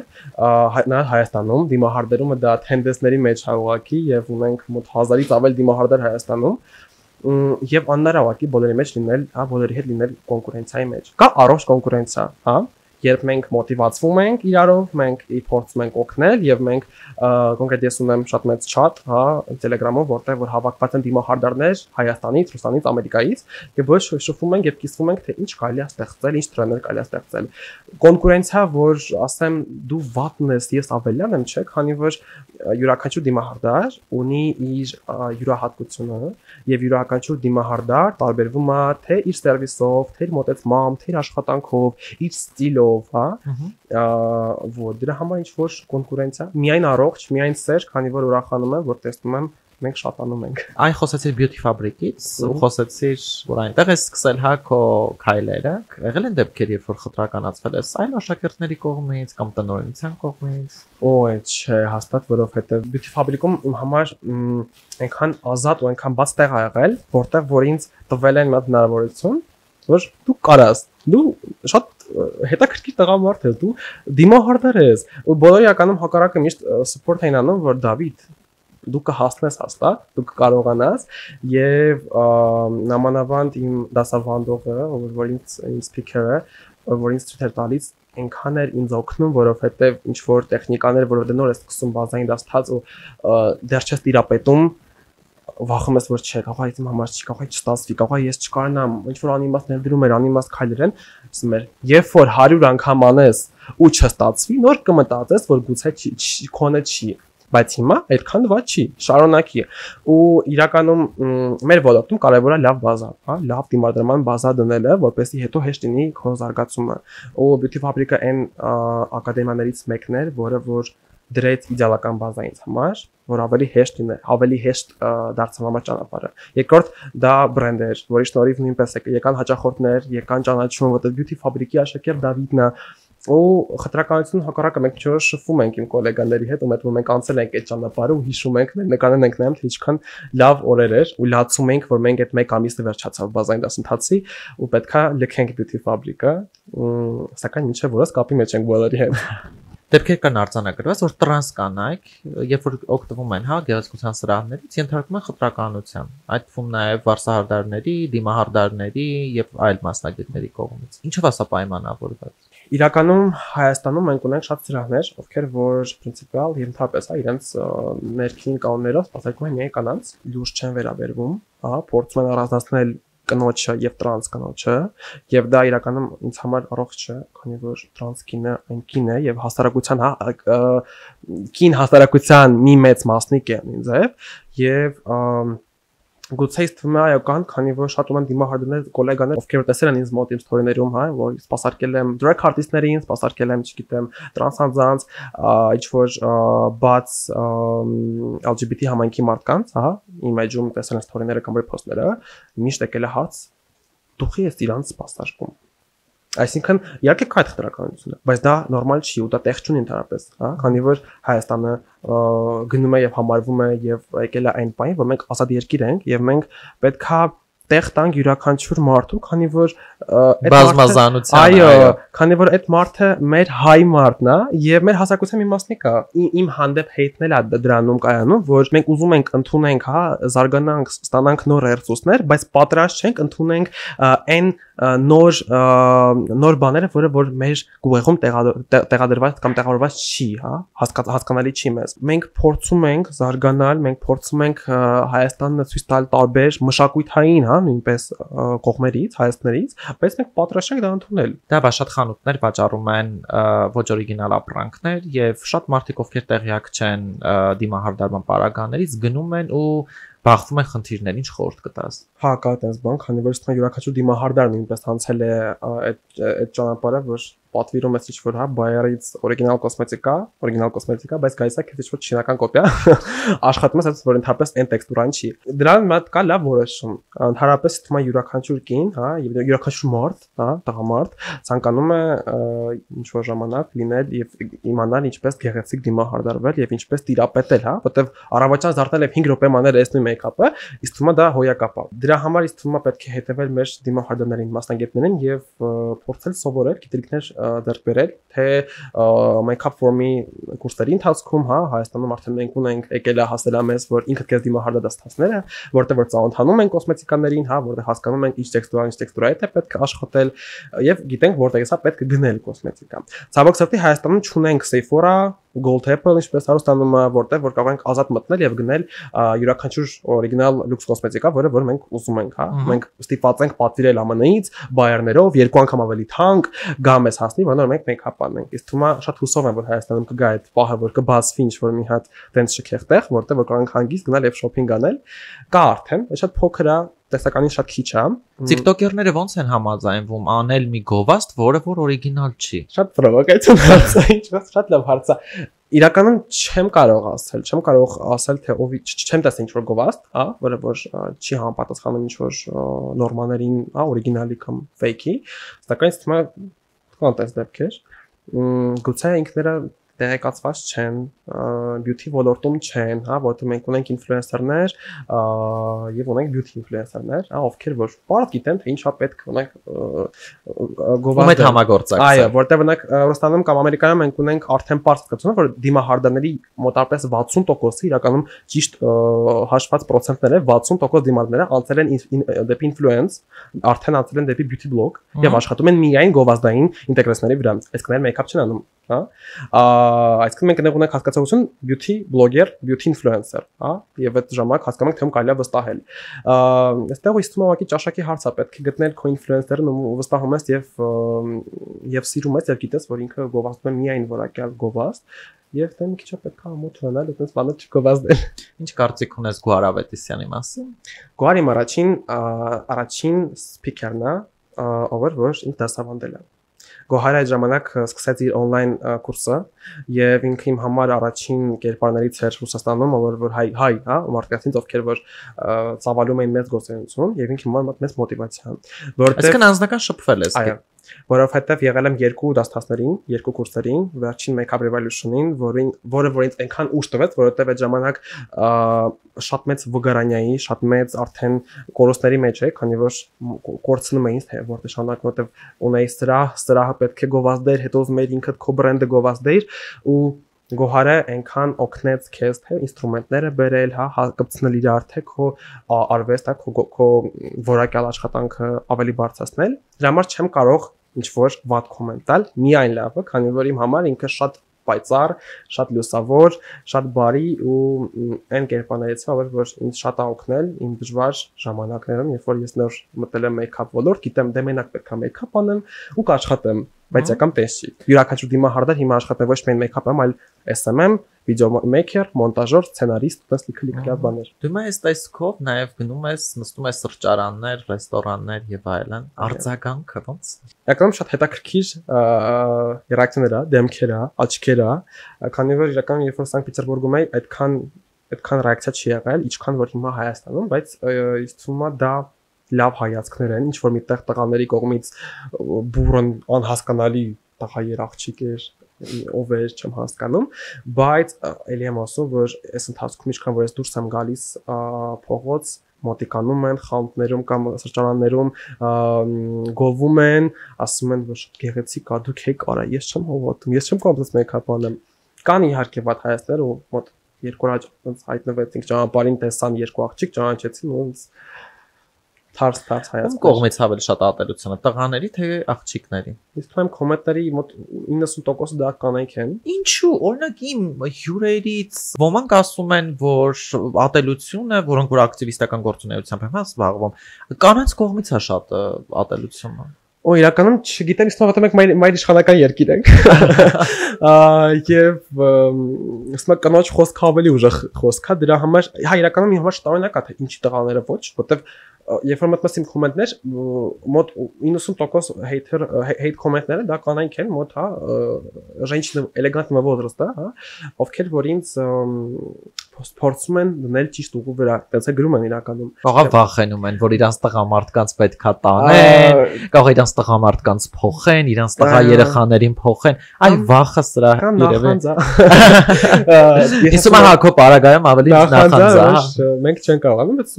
նա Հայաստանում դիմահարդերումը դա թենդենսների մեջ է ուղղակի եւ ունենք մոտ 1000-ից ավել դիմահարդեր Հայաստանում եւ աննար ուղղակի բոլորի մեջ լինել, հա, բոլորի հետ լինել կոնկուրենցիայի մեջ։ Կա առողջ կոնկուրենցիա, հա, երբ մենք մոտիվացվում ենք իրարով, մենք փորձում ենք օգնել եւ մենք կոնկրետ ես ունեմ շատ մեծ chat, հա, Telegram-ով, որտեղ որ հավաքված են դիմահարդարներ Հայաստանից, Ռուսաստանից, Ամերիկայից, եւ ոչ շփվում ենք եւ կիսվում ենք թե ինչ կարելի է ստեղծել, ինչ տրեներ կարելի է ստեղծել։ Կոնկուրենցիա, որ ասեմ դու վատն ես, ես ավելյան եմ, չէ, քանի որ յուրաքանչյուր դիմահարդար ունի իր յուրահատկությունը եւ յուրաքանչյուր դիմահարդար տարբերվում է թե իր սերվիսով, թե իր մոտեցմամբ, թե իր աշխատանքով, իր ստիլով, հա, որ դրա համար ինչ որ կոնկուրենցիա, միայն առողջ, միայն սեր, քանի որ ուրախանում եմ, որ տեսնում եմ մենք շատանում ենք։ Այն խոսեցիր Beauty Fabric-ից, ու խոսեցիր, որ այնտեղ է սկսել հա քո քայլերը։ Եղել են դեպքեր, երբ որ խտրականացվել ես այլ աշակերտների կողմից կամ տնօրինության կողմից։ Չէ, հաստատ, որովհետև Beauty Fabric-ում իմ համար այնքան ազատ ու այնքան բաց տեղ ա եղել, որտեղ որ ինձ տվել են մի հնարավորություն, որ դու կարաս, դու շատ հետաքրքիր տղամարդ ես, դու դիմահարդար ես, ու բոլորի ականում հակառակը միշտ support էին անում, որ Դավիթ դու կհասնես հաստատ, դու կկարողանաս եւ նամանավանդ իմ դասավանդողը, որ ինձ speaker-ը, որ ինձ թույլ տալիս այնքան էր ինձ օգնում, որովհետեւ ինչ որ տեխնիկաներ, որովհետեւ նոր ես սկսում բազային դասթած ու դեռ չես տիրապետում, վախում ես որ չէ, կարող է իմ համար չի, կարող է չստացվի, կարող է ես չկարողանամ, ինչ որ անիմաստ ներդրում էր, անիմաստ քայլեր են, ասում էր, երբ որ 100 անգամ անես ու չստացվի, նոր կմտածես, որ գուցե քոնը չի, բայց հիմա այդքան վատ չի, շարունակի։ Ու իրականում մեր ոլորտում կարևոր է լավ բազա, հա, լավ դիմադրման բազա դնելը, որպեսզի հետո հեշտ լինի քո զարգացումը։ Ու Beauty Fabric-ը այն ակադեմիաներից մեկն էր, որը որ դրեց իդեալական բազա ինձ համար, որ ավելի հեշտ լինի, ավելի հեշտ դարձավ համար ճանապարհը։ Երկրորդ դա բրենդ էր, որի շնորհիվ նույնպես եկան հաճախորդներ, եկան ճանաչում, որտեղ Beauty Fabric-ի աշակերտ Դավիթն է, ու խտրականություն հակառակը մենք չոր շփվում ենք իմ գոլեգաների հետ, ու մենք մենք անցել ենք այդ ճանապարհը ու հիշում ենք, նկարներ ենք նայում, թե ինչքան լավ օրեր էր, ու լացում ենք, որ մենք այդ մեկ ամիսը վերջացավ բազային դասընթացի, ու պետքա լքենք Beauty Fabric-ը, սակայն ինչեւ որս կապի մեջ ենք բոլորի հետ։ Դեպքեր կան արձանագրված, որ տրանս կանայք, երբ որ օգտվում են, հա, գեղեցկության սրահներից, ենթարկվում են խտրականության։ Այդ թվում նաև վարսահարդարների, դիմահարդարների եւ այլ մասնագետների կողմից։ Ինչով է սա պայմանավորված։ Իրականում Հայաստանում մենք ունենք շատ սրահներ, ովքեր որ պրինցիպալ եւ ընդհանրապես հա իրենց ներքին կանոններով սպասարկում են միայն կանանց, լուրջ չեն վերաբերվում, հա, փորձում են առանձնացնել կնոջը եւ տրանս կնոջը եւ դա իրականում ինձ համար առողջ չէ, քանի որ տրանս կինը այն կին է եւ հասարակության կին հասարակության մի մեծ մասնիկ է ինձ եւ գուցե ինձ թվում է այո կան, քանի որ շատ ունեմ դիմահարդարներ, գոլեգաներ, ովքեր տեսել են ինձ մոտ իմ ստորիներում, հա, որ սպասարկել եմ drag artist-ներին, սպասարկել եմ, չգիտեմ, տրանսանձանց, ինչ որ բաց LGBT համայնքի մարդկանց, հա, իմեջում տեսել են ստորիները կամ post-ները, միշտ եկել է հարց, դուխի ես իրանց սպասարկում։ Այսինքն իհարկե կա այդ խտրականությունը, բայց դա նորմալ չի ու դա տեղ չունի ընդհանրապես, հա, քանի որ Հայաստանը գնում է եւ համարվում է եւ եկել է այն պայն, որ մենք ազատ երկիր ենք եւ մենք պետքա տեղ տանք յուրաքանչյուր մարդու, քանի որ այդ բազմազանության, այո, քանի որ այդ մարդը մեր հայ մարդն է եւ մեր հասարակության մի մասնիկ է։ Իմ հանդեպ հեյթնել է դրանում կայանում, որ մենք ուզում ենք ընդունենք, հա, զարգանանք, ստանանք նոր ռեսուրսներ, բայց պատրաստ չենք ընդունենք այն նոր բաները, որ մեր գուղեղում տեղադրված կամ տեղավորված չի, հա, հասկանալի չի մեզ։ Մենք փորձում ենք զարգանալ, մենք փորձում ենք Հայաստանը ցույց տալ տարբեր մշակույթային, հա, նույնպես կողմերից, հայաստներից, բայց մենք պատրաստ ենք դա ընդունել։ Դա շատ խանութներ վաճառում են ոչ օրիգինալ ապրանքներ եւ շատ մարդիկ, ովքեր տեղյակ չեն դիմահարդարման պարագաներից, գնում են ու բախվում են խնդիրներ, ինչ խորհուրդ կտաս։ Հա, կա այդպես բան, քանի որ ստան յուրաքանչյուր դիմահարդար նույնպես անցել է այդ ճանապարհը, որ պատվիրում ես ինչ-որ, հա, Bayer-ից օրիգինալ կոսմետիկա, բայց գայիս է քիչ ինչ-որ չինական կոպիա, աշխատում ես այդպես, որ ընդհանրապես այն տեքստուրան չի։ Դրան մոտ կա լավ որոշում։ Ընդհանրապես թվում է յուրաքանչյուր կին, հա, եւ յուրաքանչյուր մարդ, հա, տղամարդ ցանկանում է ինչ-որ ժամանակ լինել եւ իմանալ ինչպես գեղեցիկ դիմահարդարվել եւ ինչպես տիրապետել, հա, որտեվ առավոտյան զարթնել եւ 5 րոպե մաներ էսնու մեյքափը, իսկ թվում է դա հոյակապ է։ Դրա համար իսկ թվում է պետք է հետևել մեր դիմահարդարներին, մասնագետներին եւ փորձել սովորել, գիտելիքներ ձեռք բերել, թե make-up form-ի կուրսերի ընթացքում, հա, Հայաստանում արդեն մենք ունենք եկել է հասել է մեզ, որ ինքդ քեզ դիմահարդար ստացնել է, որտեղ որ ծանոթանում են կոսմետիկաներին, հա, որտեղ հասկանում ենք ինչ տեքստուրայի հետ է պետք է աշխատել եւ գիտենք որտեղ է պետք է գնել կոսմետիկա։ Ցավոք սրտի Հայաստանում չունենք Sephora, Gold Apple, ինչպես հարստանում է, որտեղ որ կարող ենք ազատ մտնել եւ գնել յուրաքանչյուր օրիգինալ լյուքս կոսմետիկա, որ մենք ուզում ենք, հա։ Մենք ստիպված ենք պատվիրել ԱՄՆ-ից բայերներով 2 անգամ ավելի թանկ գամ էս հասնի, որոնց մենք մեյքափ անենք։ Իսկ թվում է շատ հուսով եմ, որ Հայաստանում կգա այդ պահը, որ կբացվի ինչ-որ մի հատ տենց շքեղ տեղ, որտեղ որ կարող ենք հանգիստ գնալ եւ շոփինգ անել։ Կա արդեն, շատ փոքր է, տեսականին շատ քիչ է։ TikToker-ները ոնց են համաձայնվում անել մի գովաստ, որը որ օրիգինալ չի։ Շատ պրովոկացիոն հարց է, ինչպես շատ լավ հարց է։ Իրականում չեմ կարող ասել, թե ով չեմ տեսել ինչ-որ գովաստ, հա, որը որ չի համապատասխանում ինչ-որ նորմաներին, հա, օրիգինալի կամ fake-ի, սակայն թվում է կոնտեքստ դեպքեր, գուցե ինքները տեղեկացված չեն, beauty ոլորտում չեն, հա, որտեղ մենք ունենք ինֆլուենսերներ, եւ ունենք beauty ինֆլուենսերներ, հա, ովքեր որ բարդ գիտեն, թե ինչա պետք ունենք գովազդ համագործակցել։ Այո, որտեղ ունենք Ռուսաստանում կամ Ամերիկայում մենք ունենք արդեն բարձր կացությունը, որ դիմահարդարների մոտավորապես 60%-ը իրականում ճիշտ հաշված պրոցենտներ է, 60% դիմահարդարները անցել են դեպի ինֆլուենս, արդեն անցել են դեպի beauty blog եւ աշխատում են միայն գովազդային ինտեգրացիաների վրա։ Այսինքն էլ մեյքափ չեն անում, հա։ Այսինքն մենք ունենք հասկացություն beauty blogger, beauty influencer, հա, եւ այդ ժամանակ հասկանում ենք թե ում կարելի է վստահել։ Այստեղ իստում ուղղակի ճաշակի հարց է, պետք է գտնել քո ինֆլուենսերն ու վստահում ես եւ սիրում ես եւ գիտես, որ ինքը գովազդում է միայն որակյալ գովազդ եւ դե մի քիչ պետք է ամոթ ունենալ այդպես բանը չգովազդել։ Ինչ կարծիք ունես Գոհար Ավետիսյանի մասին։ Գոհարի առաջին սփիքերն է, ով որ ինքը դասավանդել է։ Գոհարը այդ ժամանակ սկսեց իր on-line կուրսը եւ ինքը իմ համար առաջին կերպարներից էր Ռուսաստանում, որ հայ, հա, մարդկանց ովքեր որ ծավալում էին մեծ գործունեություն եւ ինքը իմ մեծ մոտիվացիա։ Այսինքն անձնական շփվել ես։ Այո, որովհետեւ եղել եմ 2 դասթասներին, 2 կուրսերին, վերջին Makeup Revolution-ին, որը ինձ այնքան ուժ տվեց, որովհետեւ այդ ժամանակ շատ մեծ վգարանյայի, շատ մեծ արդեն կորուստների մեջ է, քանի որ կորցնում էին թե որտեղ շանակ, որովհետեւ ունեի սրահը պետք է գովազդեր, հետո ուզում էի ինքդ քո բրենդը գովազդեր ու Գոհարը այնքան օգնեց քեզ թե ինստրումենտները բերել, հա, կպցնել իրար թե քո արվեստը, քո որակյալ աշխատանքը ավելի բարձրացնել։ Դրա համար չեմ կարող ինչ-որ վատ կոմենտ տալ, միայն լավը, քանի որ իմ համար ինքը շատ պայծառ, շատ լուսավոր, շատ բարի ու այն կերպարներից է, որ ինձ շատ է օգնել իմ դժվար ժամանակներում, երբ որ ես նոր մտել եմ մեյքափ ոլորտ, գիտեմ դե մենակ պետք է մեյքափ անեմ ու կաշխատեմ, բայց եկամ տեսի։ Յուրաքանչյուր դիմահարդար հիմա աշխատում ոչ միայն մեյքափ, այլ SMM, video maker, մոնտաժոր, սցենարիստ, տես լիքը լավ բաներ։ Դու այս տեսքով նաև գնում ես, նստում ես սրճարաններ, ռեստորաններ եւ այլն, արձագանքը ոնց։ Իրականում շատ հետաքրքիր ռեակցիաներ է, դեմքեր է, աչքեր է, քանի որ իրականում երբ որ Սանկտ Պետերբուրգում էի, այդքան ռեակցիա չի եղել, ինչքան որ հիմա Հայաստանում, բայց ինձ թվում է դա լավ հայացքներ են, ինչ որ միտեղ տղաների կողմից բուրըն անհասկանալի տղա երախչիկ էր, ով էր, չեմ հասկանում, բայց ելի եմ ասում, որ այս ընթացքում ինչքան որ ես դուրս եմ գալիս փողոց, մոտիկանում են խանութներում կամ սրճարաններում գովում են, ասում են, որ շատ գեղեցիկ է, դուք եք արա, ես չեմ հողոտում, ես չեմ կարող մեյքափ անեմ։ Կան իհարկե վատ հայացքներ ու մոտ 2 հատ հայտնվեցինք ճանապարհին տեսան 2 աղջիկ ճանաչեցին ու Թարս Ում հայացք։ կողմից ավելի շատ ատելությունը, տղաների թե աղջիկների։ Իսկ թվում է կոմենտարի մոտ 90%-ը դա կանայք են։ Ինչու, օրինակ իմ հյուրերից ոմանք ասում են, որ ատելությունը, որոնք որ ակտիվիստական գործունեությամբ են զբաղվում, կանանց կողմից է շատ ատելությունը։ Օ, իրականում չգիտեմ, իսկ հավատում եք մայր իշխանական երկիր ենք։ Եվ ասում եք կանոչ խոսքը ավելի ուժեղ խոսք է, դրա համար, հա, իրականում իմ համար շտարօրինակ է, թե ինչի տղաները ոչ, որտեվ երբ որ մտնում կոմենտներ, մոտ 90% hate կոմենտները դա կանայք են, մոտ, հա, женщины элегантного возраста, հա, ովքեր որ ինձ փորձում են դնել ճիշտ ուղու վրա, տենց է գրում են իրականում։ Կարող է վախենում են, որ իրանց տղամարդկանց պետքա տանեն, կարող է իրանց տղամարդկանց փոխեն, իրանց տղա երեխաներին փոխեն, այ վախը սրա երևի։ Իսկ Հակոբ Արագայում ավելի նախանձ է։ Մենք չենք կարողանում, բայց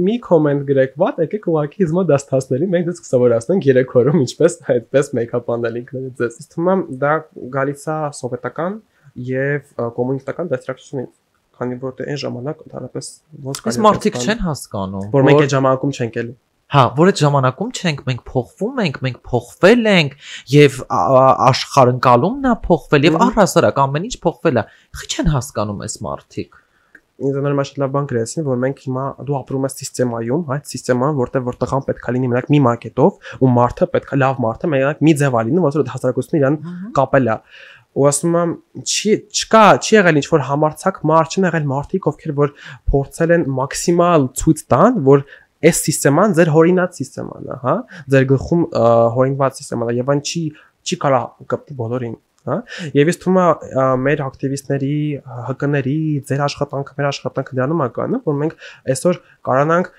մի կոմենտ գրեք, վատ, եկեք ուղղակի իզմա դաստացների, մենք դες կսովորացնենք 3 օրում ինչպես այդպես մեյքափ անել ինքներդ ձեզ։ Իսկ թվում է դա գալիս է սովետական եւ կոմունիստական դաստրակցությունից, քանի որ այն ժամանակ ընդհանրապես ոնց կարելի է։ Իսկ մարդիկ չեն հասկանում, որ մենք այդ ժամանակում չենք էլի։ Հա, որ այդ ժամանակում չենք, մենք փոխվում ենք, մենք փոխվել ենք եւ աշխարհընկալումն է փոխվել եւ առհասարակ ամեն ինչ փոխվել է։ Խի չեն հասկանում այս մարդիկ։ Ինձ նոր маш լավ բան գրեցին, որ մենք հիմա դու ապրում ես համակարգում, այդ համակարգում, որտեղ տղան պետք է լինի մենակ մի մակետով, ու մարդը պետք է լավ մարդը մենակ մի ձև լինի, ոնց որ հասարակությունը իրան կապել է։ Ու ասում եմ, չի եղել ինչ որ համարցակ մարդ, չեն եղել մարդիկ, ովքեր որ փորձել են մաքսիմալ ցույց տան, որ այս համակարգան ձեր հորինած համակարգն է, հա, ձեր գլխում հորինված համակարգն է, եւ այն չի կարող կապտի բոլորին, հա։ Եվ ես թվում է մեր ակտիվիստների, ՀԿ-ների, ձեր աշխատանքը, մեր աշխատանքը դրանում է կանը, որ մենք այսօր կարողանանք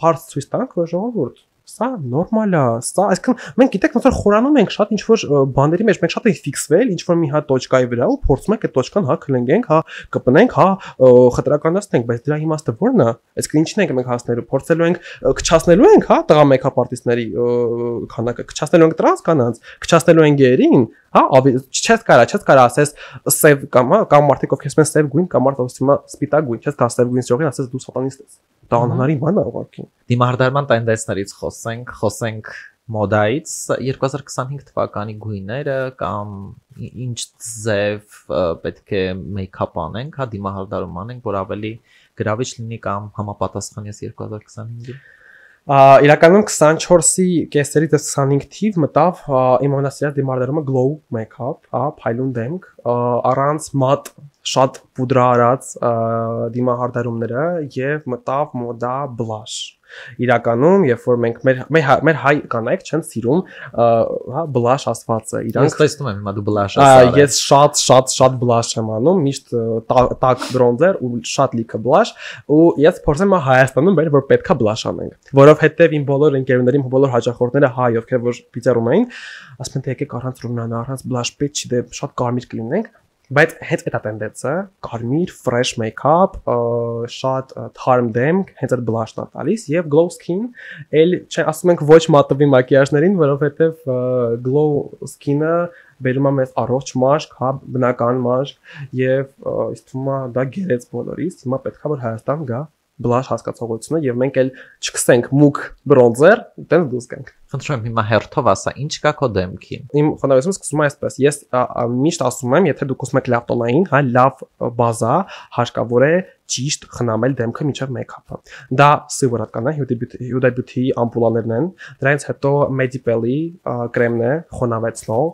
բարձ ցույց տանք, որ ժողովուրդ սա նորմալ է, սա, այսինքն մենք գիտեք ոնց որ խորանում ենք շատ ինչ որ բաների մեջ, մենք շատ ենք ֆիքսվել ինչ որ մի հատ տոճկայի վրա ու փորձում ենք այդ տոճկան հա քլնգենք, հա կպնենք, հա խտրականացնենք, բայց դրա իմաստը ո՞րն է։ Այսինքն ինչին ենք մենք հասնելու, փորձելու ենք քչացնելու ենք, հա, տղա մեյքափ արտիստների քանակը, քչացնելու ենք տրանս կանանց, քչացնելու ենք գերին, հա, չես կարա ասես սև կամ մարդիկ ովքեր ասեն սև գույն կամ մարդը ասում է սպիտակ գույն, չես կարա սև գույն ժողին ասես դու սատանիստ ես։ Դա անհնարին բան է ուղղակի։ Դիմահարդարման տենդենսներից խոսենք մոդայից 2025 թվականի գույները կամ ինչ ձև պետք է մեյքափ անենք, հա, դիմահարդարում անենք, որ ավելի գրավիչ լինի կամ համապատասխանի 2025-ին։ Իրականում 24-ի կեսերից 25 թիվ մտավ իմ ամենասիրած դիմահարդարումը glow makeup, հա, փայլուն դեմք, առանց մատ շատ պուդրա արած դիմահարդարումները եւ մտավ մոդա blush։ Իրականում, երբ որ մենք մեր հայ կանայք չեն սիրում, հա, blush ասվածը, իրանք տեսնում եմ հիմա դու blush ասար։ Ես շատ blush եմ անում, միշտ տաք բրոնզեր ու շատ լիքը blush, ու ես փորձեմ Հայաստանում բեր որ պետքա blush անենք, որովհետեւ իմ բոլոր ընկերուներիմ բոլոր հաճախորդները հայ ովքեր որ վիճառում էին, ասում են թե եկեք առանց ռումնան, առանց blush պետք չի դե շատ կարմիր կլինենք։ Բայց հենց այդ տենդենսը կարմիր fresh makeup, շատ թարմ դեմք, հենց այդ blush-ն է տալիս եւ glow skin, էլ չէ, ասում ենք ոչ մատովի մակիաժներին, որովհետեւ glow skin-ը բերում է մեզ առողջ մաշկ, հա, բնական մաշկ եւ ինձ թվում է դա գերեց բոլորից, հիմա պետք է որ Հայաստան գա blush հասկացողությունը եւ մենք էլ չքսենք մուկ բրոնզեր, դեն դուս գանք։ Խնդրում եմ հիմա հերթով ասա, ինչ կա քո դեմքին։ Իմ խնդրությունը սկսում է այսպես, ես միշտ ասում եմ, եթե դուք ուզում եք լավ տոնային, հա, լավ բազա, հարկավոր է ճիշտ խնամել դեմքը մինչև մեյքափը։ Դա սովորական է, Huda Beauty ամպուլաներն են, դրանից հետո Medipel-ի կրեմն է, խոնավեցնող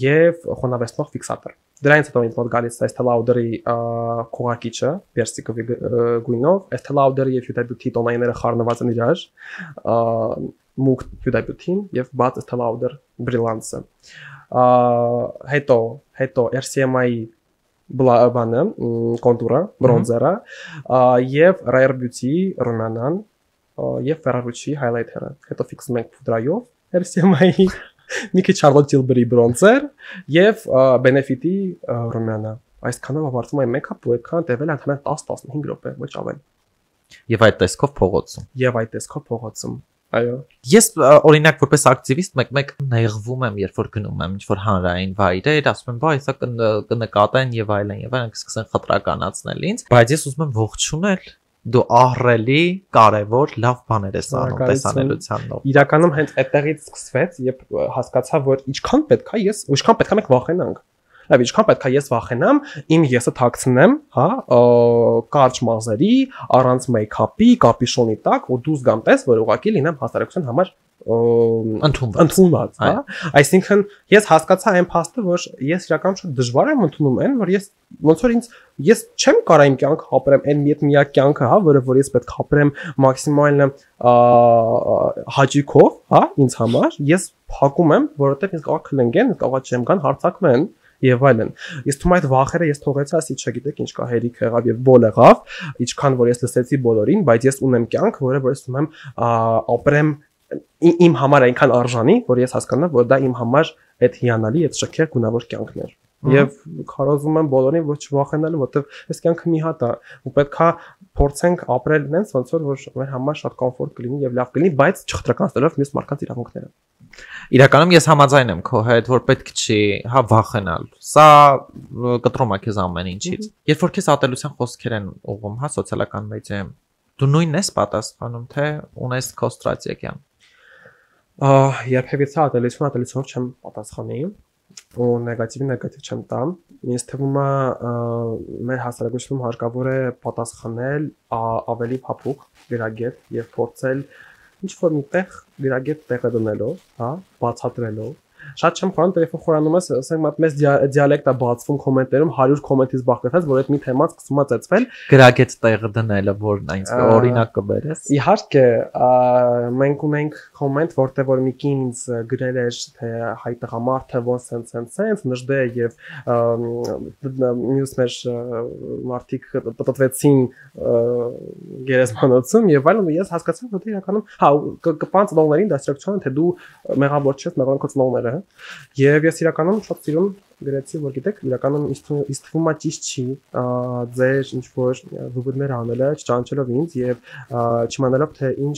եւ խոնավեցնող ֆիքսատոր։ Դրանից հետո ինձ մոտ գալիս է Estee Lauder-ի քողարկիչը, Persico-ի գույնով, Estee Lauder-ի եւ Huda Beauty տոնայինները խառնված են իրար, մուկ Huda Beauty-ն եւ բաց Estee Lauder Brilliance-ը։ Հետո RCMA-ի բանը, կոնտուրը, բրոնզերը, եւ Rare Beauty-ի ռումյանան եւ Ferrero-ի highlighter-ը։ Հետո ֆիքսում ենք փուդրայով RCMA-ի մի քիչ Charlotte Tilbury բրոնզեր եւ Benefit-ի ռումյանը։ Այսքանով ավարտվում է մեյքափը, ու այդքան տևել ընդհանրապես 10-15 րոպե, ոչ ավել։ Եվ այդ տեսքով փողոցում։ Այո։ Ես օրինակ որպես ակտիվիստ մեկ նեղվում եմ, երբ որ գնում եմ ինչ-որ հանրային վայրեր, ասում եմ, բա հեսա կնկատեն եւ այլն, սկսեն խտրականացնել ինձ, բայց ես ուզում եմ ողջունել դու ահռելի կարևոր լավ բաներ ես անում տեսանելիության նոր։ Իրականում հենց այդտեղից սկսվեց, երբ հասկացա, որ ինչքան պետք է մենք վախենանք։ Լավ, ինչքան պետք է ես վախենամ, իմ եսը թաքցնեմ, հա, կարճ մազերի, առանց մեյքափի, կապյուշոնի տակ, ու դուրս գամ տես, որ ուղղակի լինեմ հասարակության համար ընդունված, հա։ Այսինքն ես հասկացա այն փաստը, որ ես իրականում շատ դժվար եմ ընդունում այն, որ ես ոնց որ ես չեմ կարող իմ կյանքը ապրեմ այն միակ կյանքը, հա, որ ես պետք է ապրեմ մաքսիմալ հաճիկով, հա, ինձ համար, ես փակում եմ, որովհետև ինձ կարող կլնգեն, կարող չեմ գան հարցակվեն եւ այլն։ Ես թվում այդ վախերը ես թողեցի, ասի չգիտեք ինչ կա հերիք եղավ եւ բոլ եղավ, ինչքան որ ես լսեցի բոլորին, բայց ես ունեմ կյանք, որը որ ես ուզում եմ ապրեմ իմ համար այնքան արժանի, որ ես հասկանամ, որ դա իմ համար այդ հիանալի, այդ շքեղ գունավոր կյանքն էր։ Եվ քարոզում եմ բոլորին, որ չվախենալու, որովհետև այս կյանքը մի հատ է, ու պետքա փորձենք ապրել նենց, ոնց որ մեր համար շատ կոմֆորտ կլինի եւ լավ կլինի, բայց չխտրականացնելով մյուս մարդկանց իրավունքները։ Իրականում ես համաձայն եմ քո հետ, որ պետք չի, հա, վախենալ։ Սա կտրում է քեզ ամեն ինչից։ Երբ որ քեզ ատելության խոսքեր են ուղղում, հա, սոցիալական մեդիայում, դու նույնն ես պատասխանում, թե ունես քո ստրատեգիան։ Երբևիցե ատելությունով չեմ պատասխանի ու նեգատիվ չեմ տամ։ Ինձ թվում է մեր հասարակությունում հարկավոր է պատասխանել ավելի փափուկ, գրագետ եւ փորձել ինչ որ միտեղ գրագետ տեղը դնելով, հա, բացատրելով։ Շատ չեմ խորան տելեֆոն խորանում ես, ասենք մատ մեծ դիալեկտ է բացվում կոմենտներում 100 կոմենտից բաղկացած, որ այդ մի թեման սկսում է ծեծվել, գրագետ տեղը դնելը, որն այնց օրինակ կբերես։ Իհարկե, մենք ունենք կոմենտ, որտեղ որ մի կին ինձ գրել էր, թե հայ տղամարդը ոնց sense նժդե եւ մյուս մեր մարդիկ պատտվեցին գերեզմանոցում եւ այլն, ես հասկացա, որ իրականում հա կպան ծնողներին դաստրակցիոն թե դու մեղավոր չես, մեղավոր քո ծնողները եւ ես իրականում շատ սիրում գրեցի, որ գիտեք, իրականում ինձ թվում է ճիշտ չի ձեր ինչ որ վուգուտներ անելը, չճանաչելով ինձ եւ չիմանալով թե ինչ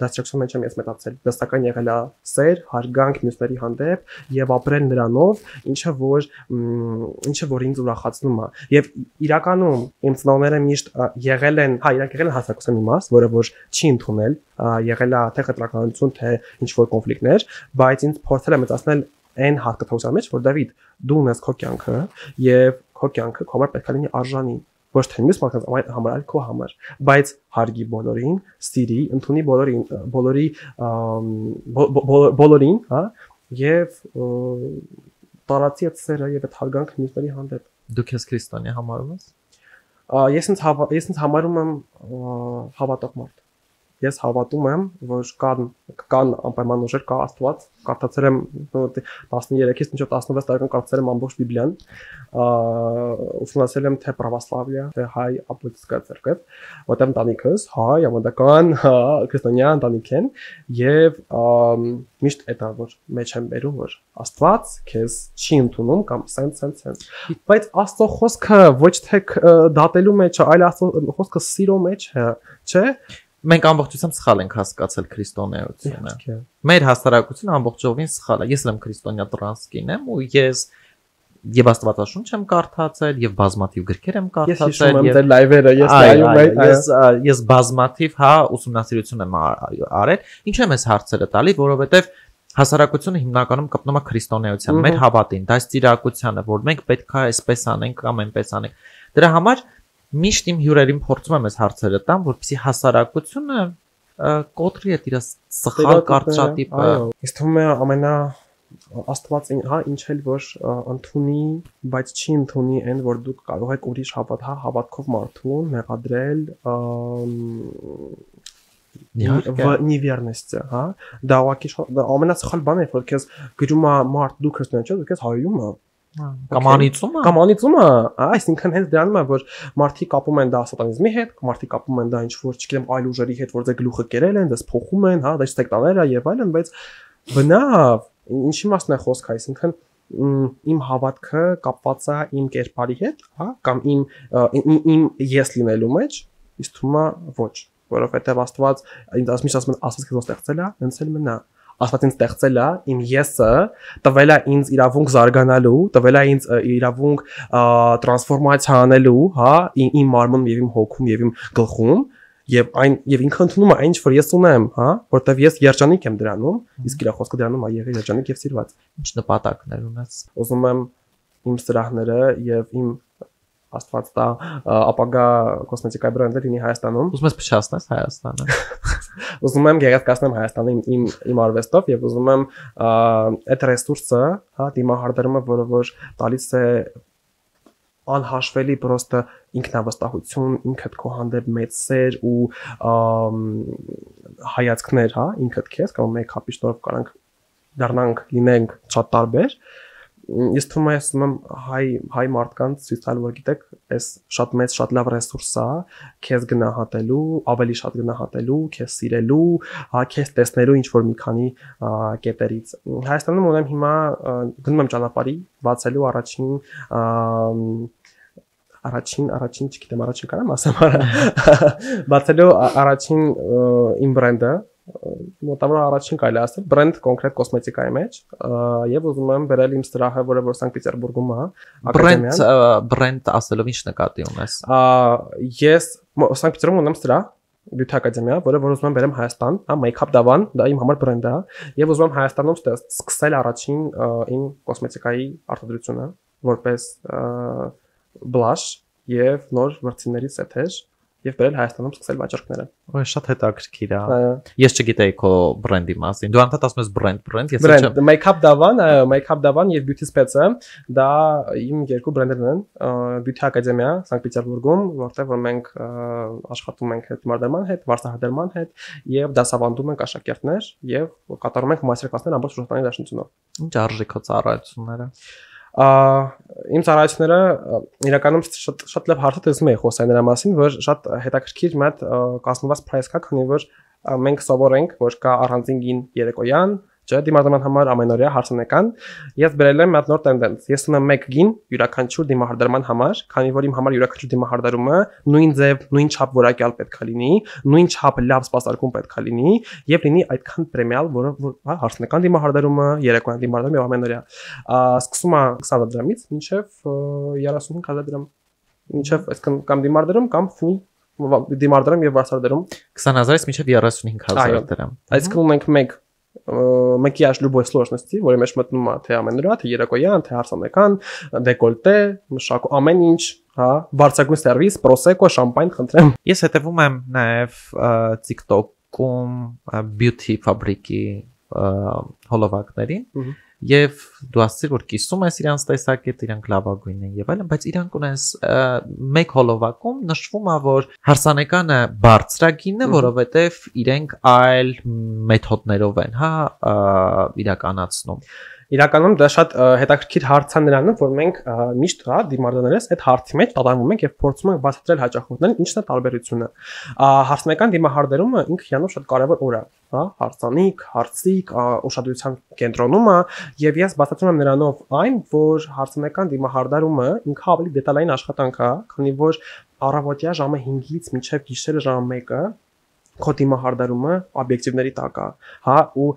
դաստրակցիոն մեջ եմ ես մտածել։ Դասական եղել է սեր, հարգանք մյուսների հանդեպ եւ ապրել նրանով, ինչը որ ինձ ուրախացնում է։ Եվ իրականում իմ ծնողները միշտ եղել են, հա, իրանք եղել են հասարակության մի մաս, որը որ չի ընդունել, եղել է թե խտրականություն, թե ինչ որ կոնֆլիկտներ, բայց ինձ փորձել է մեծացնել այն հատկացության մեջ, որ Դավիթ, դու ունես քո կյանքը եւ քո կյանքը քո համար պետք է լինի արժանի, ոչ թե մյուս մարդկանց համար, այլ քո համար, բայց հարգի բոլորին, սիրի, ընդունի բոլորին, հա, եւ տարածի այդ սերը եւ այդ հարգանքը մյուսների հանդեպ։ Դու քեզ քրիստոնյա համարում ես։ Ես ինձ համարում եմ հավատող մարդ։ Ես հավատում եմ, որ կան անպայման ուժեր, կա Աստված, կարդացել եմ 13-ից մինչև 16 տարեկան կարդացել եմ ամբողջ Բիբլիան, ուսումնասիրել եմ թե православие, թե հայ ապոստոլիկա ցերկև, որտեղ ընտանիքս հայ, ավանդական, քրիստոնյա ընտանիք են, եւ միշտ այդ որ մեջ եմ բերում, որ Աստված քեզ չի ընդունում կամ sense, բայց Աստծո խոսքը ոչ թե դատելու մեջ է, այլ Աստծո խոսքը սիրո մեջ է, չէ՞։ Մենք ամբողջությամբ սխալ ենք հասկացել քրիստոնեությունը։ Մեր հասարակությունը ամբողջովին սխալ է։ Ես եմ քրիստոնյա տրանսկին եմ ու ես եւ Աստվածաշունչ եմ կարդացել եւ բազմաթիվ գրքեր եմ կարդացել եւ դեր լայվերը ես նայում ես բազմաթիվ հա ուսումնասիրություն եմ արել։ Ինչու եմ ես հարցերը տալի, որովհետեւ հասարակությունը հիմնականում կապնում է քրիստոնեության, մեր հավատին, դաստիարակությանը, որ մենք պետք է այսպես անենք կամ այնպես անենք։ Դրա համար միշտ իմ հյուրերին փորձում եմ այս հարցերը տամ, որպեսզի հասարակությունը կոտրի այդ իր սխալ կարծրատիպը։ Իսկ թվում է ամենա Աստված, հա, ինչ էլ որ ընդունի, բայց չի ընդունի այն, որ դուք կարող եք ուրիշ հավատքով մարդուն մեղադրել նիվերնեստ, հա։ Դա ուղղակի ամենասխալ բանն է, որ քեզ գրում է մարդ դու քրիստոնյա չես, ու քեզ հայում է։ Կամ անիծումը, այսինքն հենց դրանն է, որ մարդիկ կապում են դա սատանիզմի հետ, մարդիկ կապում են դա ինչ որ, չգիտեմ, այլ ուժերի հետ, որ դե գլուխը կերել են, դες փոխում են, հա, դա սեկտաները եւ այլն, բայց բնավ, ինչի մասն է խոսքը, այսինքն իմ հավատքը կապված է իմ կերպարի հետ, հա, կամ իմ ես լինելու մեջ, իսկ թվում է ոչ, որովհետեւ Աստված ինձ ասում է Աստված քեզ ստեղծել է, հենց էլ մնա։ Աստված ինձ ստեղծել է, իմ եսը տվել է ինձ իրավունք զարգանալու, տվել է ինձ իրավունք տրանսֆորմացիա անելու, հա, իմ մարմնում եւ իմ հոգում եւ իմ գլխում եւ ինքը ընդունում է այն ինչ որ ես ունեմ, հա, որտեվ ես երջանիկ եմ դրանում, իսկ իր խոսքը դրանում է եղել երջանիկ եւ սիրված։ Ինչ նպատակներ ունես։ Ուզում եմ իմ սրահները եւ իմ Աստված տա ապագա կոսմետիկայի բրենդը լինի Հայաստանում։ Ուզում ես փչացնես Հայաստանը։ Ուզում եմ գեղեցկացնեմ Հայաստանը իմ արվեստով եւ ուզում եմ այդ ռեսուրսը, հա, դիմահարդարումը, որը որ տալիս է անհաշվելի պրոստը ինքնավստահություն, ինքդ քո հանդեպ մեծ սեր ու հայացքներ, հա, ինքդ քեզ կամ մեյքափի շնորհիվ կարանք դառնանք լինենք շատ տարբեր։ Ես թվում է ասում եմ հայ մարդկանց ցույց տալ որ գիտեք այս շատ մեծ շատ լավ ռեսուրս է քեզ գնահատելու ավելի շատ գնահատելու քեզ սիրելու հա քեզ տեսնելու ինչ որ մի քանի կետերից Հայաստանում ունեմ հիմա գնում եմ ճանապարհի բացելու առաջին չգիտեմ առաջին կարամ ասեմ բացելու առաջին իմ բրենդը մոտավորապես առաջին կարելի ասել բրենդ կոնկրետ կոսմետիկայի մեջ եւ ուզում եմ վերել իմ սրահը որը որ Սանկտ Պետերբուրգում է ակադեմիան բրենդ ասելով ինչ նկատի ունես ես Սանկտ Պետերբուրգում ունեմ սրահ Beauty Academy-ը որը որ ուզում եմ վերեմ Հայաստան հա make-up դավան դա իմ համար բրենդ է եւ ուզում եմ Հայաստանում սկսել առաջին իմ կոսմետիկայի արտադրությունը որպես բլաշ եւ նոր վրձինների սեթեր Եվ բերել Հայաստանում սկսել վաճառքները։ Ոայ շատ հետաքրքիր է։ Ես չգիտեի քո բրենդի մասին։ Դու անդադ ասում ես բրենդ, ես չեմ։ Make-up Davan եւ Beauty Spets-ը դա իմ երկու բրենդերն են։ Beauty Academy-ը Սանկտ Պետերբուրգում, որտեղ որ մենք աշխատում ենք դիմարդարման հետ, վարսահարդարման հետ եւ դասավանդում ենք աշակերտներ եւ կատարում ենք մաստեր-կլասներ ամբողջ Ռուսաստանի Դաշնությունով։ Ինչ արժի քո ծառայությունները։ Իմ ծառայությունները իրականում շատ լավ հարց է ուզում եմ խոսալ նրա մասին, որ շատ հետաքրքիր մի հատ կազմված price կա, քանի որ մենք սովորենք, որ կա առանձին գին երեկոյան, չէ, դիմահարդարման համար ամենօրյա հարսանեկան։ Ես բերել եմ մի հատ նոր տենդենս։ Ես ունեմ մեկ գին յուրաքանչյուր դիմահարդարման համար, քանի որ իմ համար յուրաքանչյուր դիմահարդարումը նույն ձև, նույն չափ որակյալ պետք է լինի, նույն չափ լավ սպասարկում պետք է լինի եւ լինի այդքան պրեմիալ, որը հա հարսանեկան դիմահարդարումը, երեկոյան դիմահարդարումը եւ ամենօրյա։ Սկսում է 20000 դրամից մինչեւ 35000 դրամ։ Մինչեւ այսքան կամ դիմահարդարում կամ full դիմահարդարում եւ վարսահարդարում 20000-ից մինչեւ 35000 դրամ։ Այսինքն ունենք մեկ макияж любой сложности, որի մեջ մտնում է թե ամենօրյա, թե երեկոյան, թե հարսանեկան, դեկոլտե, մշակո ամեն ինչ, հա, բարձրագույն սերվիս, պրոսեկո, շամպայն խնդրեմ։ Ես հետևում եմ նաև TikTok-ում beauty fabric-ի հոլովակներին եւ դու ասացիր որ կիսում ես իրանց տեսակետ, իրանք լավագույնն են եւ այլն, բայց իրանք ունես մեկ հոլովակում նշվում է որ հարսանեկանը բարձրագույնն է, որովհետեւ իրենք այլ մեթոդներով են, հա, իրականացնում։ Իրականում դա շատ հետաքրքիր հարց է նրանով, որ մենք միշտ հա դիմարդաներս այդ հարցի մեջ տատանվում ենք եւ փորձում ենք բացատրել հաճախորդներին ինչն է տարբերությունը։ Հարսանեկան դիմահարդարումը ինքը իրանով շատ կարեւոր օր է, հա, հարցանիք, հարցիկ, ուշադրության կենտրոնումը եւ ես բացատրում եմ նրանով այն, որ հարսանեկան դիմահարդարումը ինքը ավելի դետալային աշխատանք է, քանի որ առավոտյա ժամը 5-ից մինչեւ գիշերը ժամը 1-ը քո դիմահարդարումը օբյեկտիվների տակ է, հա, ու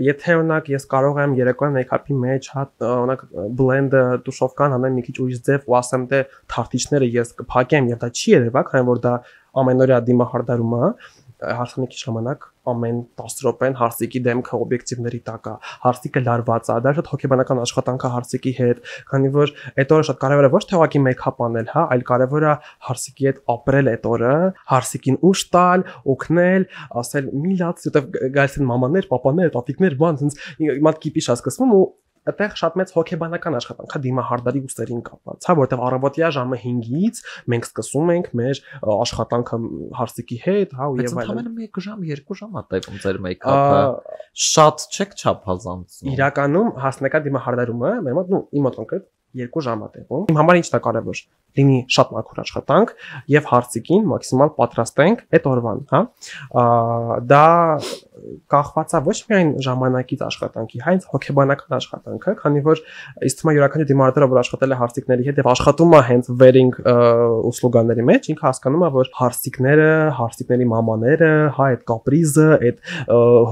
եթե օրինակ ես կարող եմ երեկոյան մեյքափի մեջ, հա, օրինակ բլենդը տուշովկան անեմ մի քիչ ուրիշ ձև ու ասեմ թե թարթիչները ես կփակեմ եւ դա չի երևա, քանի որ դա ամենօրյա դիմահարդարումը հարսանեկի ժամանակ ամեն 10 րոպեն հարսիկի դեմքը օբյեկտիվների տակ է, հարսիկը լարված է, դա շատ հոգեբանական աշխատանք է հարսիկի հետ, քանի որ այդ օրը շատ կարևոր է ոչ թե ուղղակի մեյքափ անել, հա, այլ կարևոր է հարսիկի հետ ապրել այդ օրը, հարսիկին ուշ տալ, օգնել, ասել մի լաց, որտեվ գալիս են մամաներ, պապաներ, տատիկներ, բան, ինձ մատ կիպի շա սկսվում ու այդտեղ շատ մեծ հոգեբանական աշխատանք է դիմահարդարի ուսերին կապված, հա, որտեղ առավոտյա ժամը 5-ից մենք սկսում ենք մեր աշխատանքը հարսիկի հետ, հա, ու եւ այլն։ Ընդամենը 1 ժամ, 2 ժամ է տևում ձեր մեյքափը։ Շատ չեք չափազանցնում։ Իրականում հասնեկա դիմահարդարումը մեր մոտ, նո, իմ մոտ կոնկրետ 2 ժամ է տևում։ Իմ համար ինչն է կարևոր։ Լինի շատ մաքուր աշխատանք եւ հարսիկին մաքսիմալ պատրաստենք այդ օրվան, հա։ Դա կախված է ոչ միայն ժամանակից աշխատանքի, հենց հոգեբանական աշխատանքը, քանի որ ըստ թվում է յուրաքանչյուր դիմորդը, որ աշխատել է հարսիկների հետ եւ աշխատում է հենց wedding услугаների մեջ, ինքը հասկանում է, որ հարսիկների մամաները, հա, այդ կապրիզը, այդ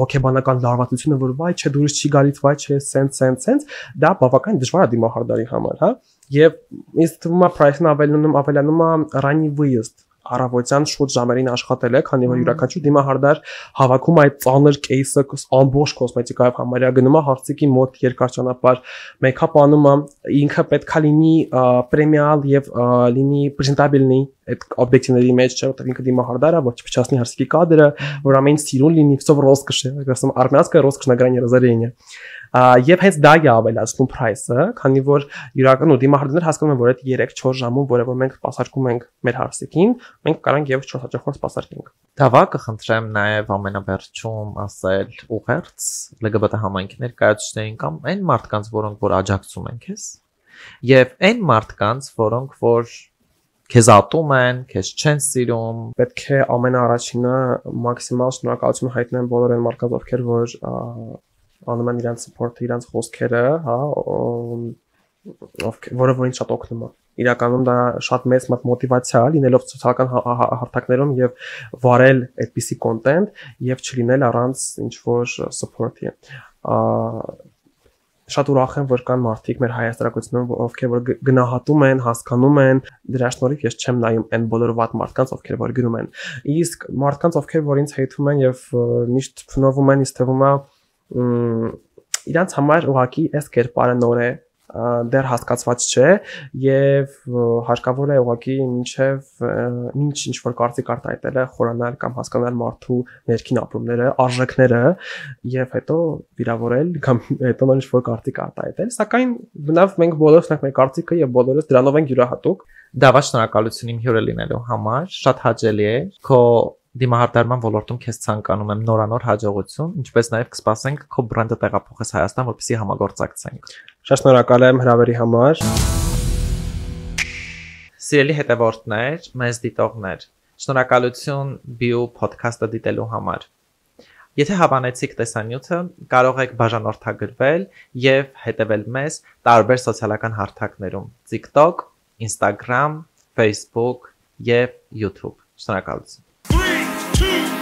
հոգեբանական լարվածությունը, որ վայ, չէ, դուրս չի գալիս, վայ, չէ, սենց, դա բավական դժվար է դիմահարդարի համար, հա։ Եվ ինձ թվում է price-ն ավելանում է ранний выезд առավոտյան շուտ ժամերին աշխատել է, քանի որ յուրաքանչյուր դիմահարդար հավաքում այդ ծանր կեյսը ամբողջ կոսմետիկայով համարյա գնում է հարսիկի մոտ երկար ճանապարհ, մեյքափ անում է, ինքը պետքա լինի պրեմիալ եւ լինի պրեզենտաբելնի այդ օբյեկտիվների մեջ, չէ՞, որտեղ ինքը դիմահարդար է, որ չփչացնի հարսիկի կադրը, որ ամեն սիրուն լինի, всё роскошь, ասում армянская роскошь на грани разорения։ Եվ հենց դա է ավելացնում price-ը, քանի որ յուրաքանչյուր դիմահարդարներ հասկանում են, որ այդ 3-4 ժամում, որը որ մենք սպասարկում ենք մեր հարսիկին, մենք կարող ենք եւս 4 հաճախորդ սպասարկենք։ Դավա կխնդրեմ նաև ամենավերջում ասել ուղերձ LGBT համայնքի ներկայացուցիչներին կամ այն մարդկանց, որոնք որ աջակցում են քեզ, եւ այն մարդկանց, որոնք որ քեզ ատում են, քեզ չեն սիրում, պետք է ամենաառաջինը մաքսիմալ շնորհակալություն հայտնեն բոլոր այն մարդկանց, ովքեր որ անում են իրանց support-ը, իրանց խոսքերը, հա, որը որ ինձ շատ օգնում է։ Իրականում դա շատ մեծ մոտիվացիա է լինելով սոցիալական հարթակներում եւ վարել այդպիսի content եւ չլինել առանց ինչ որ support-ի։ Շատ ուրախ եմ, որ կան մարդիկ մեր հայաստարակությունում, ովքեր որ գնահատում են, հասկանում են, դրա շնորհիվ ես չեմ նայում այն բոլոր վատ մարդկանց, ովքեր որ գրում են։ Իսկ մարդկանց, ովքեր որ ինձ հեյթում են եւ միշտ փնովում են, ինձ թվում է իրանց համար ուղղակի այս կերպարը նոր է, դեռ հասկացված չէ եւ հարկավոր է ուղղակի ինչ որ կարծիք արտահայտելը, խորանալ կամ հասկանալ մարդու ներքին ապրումները, արժեքները եւ հետո վիրավորել կամ հետո ինչ որ կարծիք արտահայտել, սակայն բնավ մենք բոլորս ունենք մեր կարծիքը եւ բոլորս դրանով ենք յուրահատուկ։ Դավա շնորհակալություն իմ հյուրը լինելու համար, շատ հաճելի է քո դիմահարդարման ոլորտում քեզ ցանկանում եմ նորանոր հաջողություն, ինչպես նաև կսպասենք քո բրենդը տեղափոխես Հայաստան, որպեսզի համագործակցենք։ Շատ շնորհակալ եմ հրավերի համար։ Սիրելի հետևորդներ, մեզ դիտողներ, շնորհակալություն Bio podcast-ը դիտելու համար։ Եթե հավանեցիք տեսանյութը, կարող եք բաժանորդագրվել եւ հետևել մեզ տարբեր սոցիալական հարթակներում՝ TikTok, Instagram, Facebook եւ YouTube։ Շնորհակալություն։ 3, 2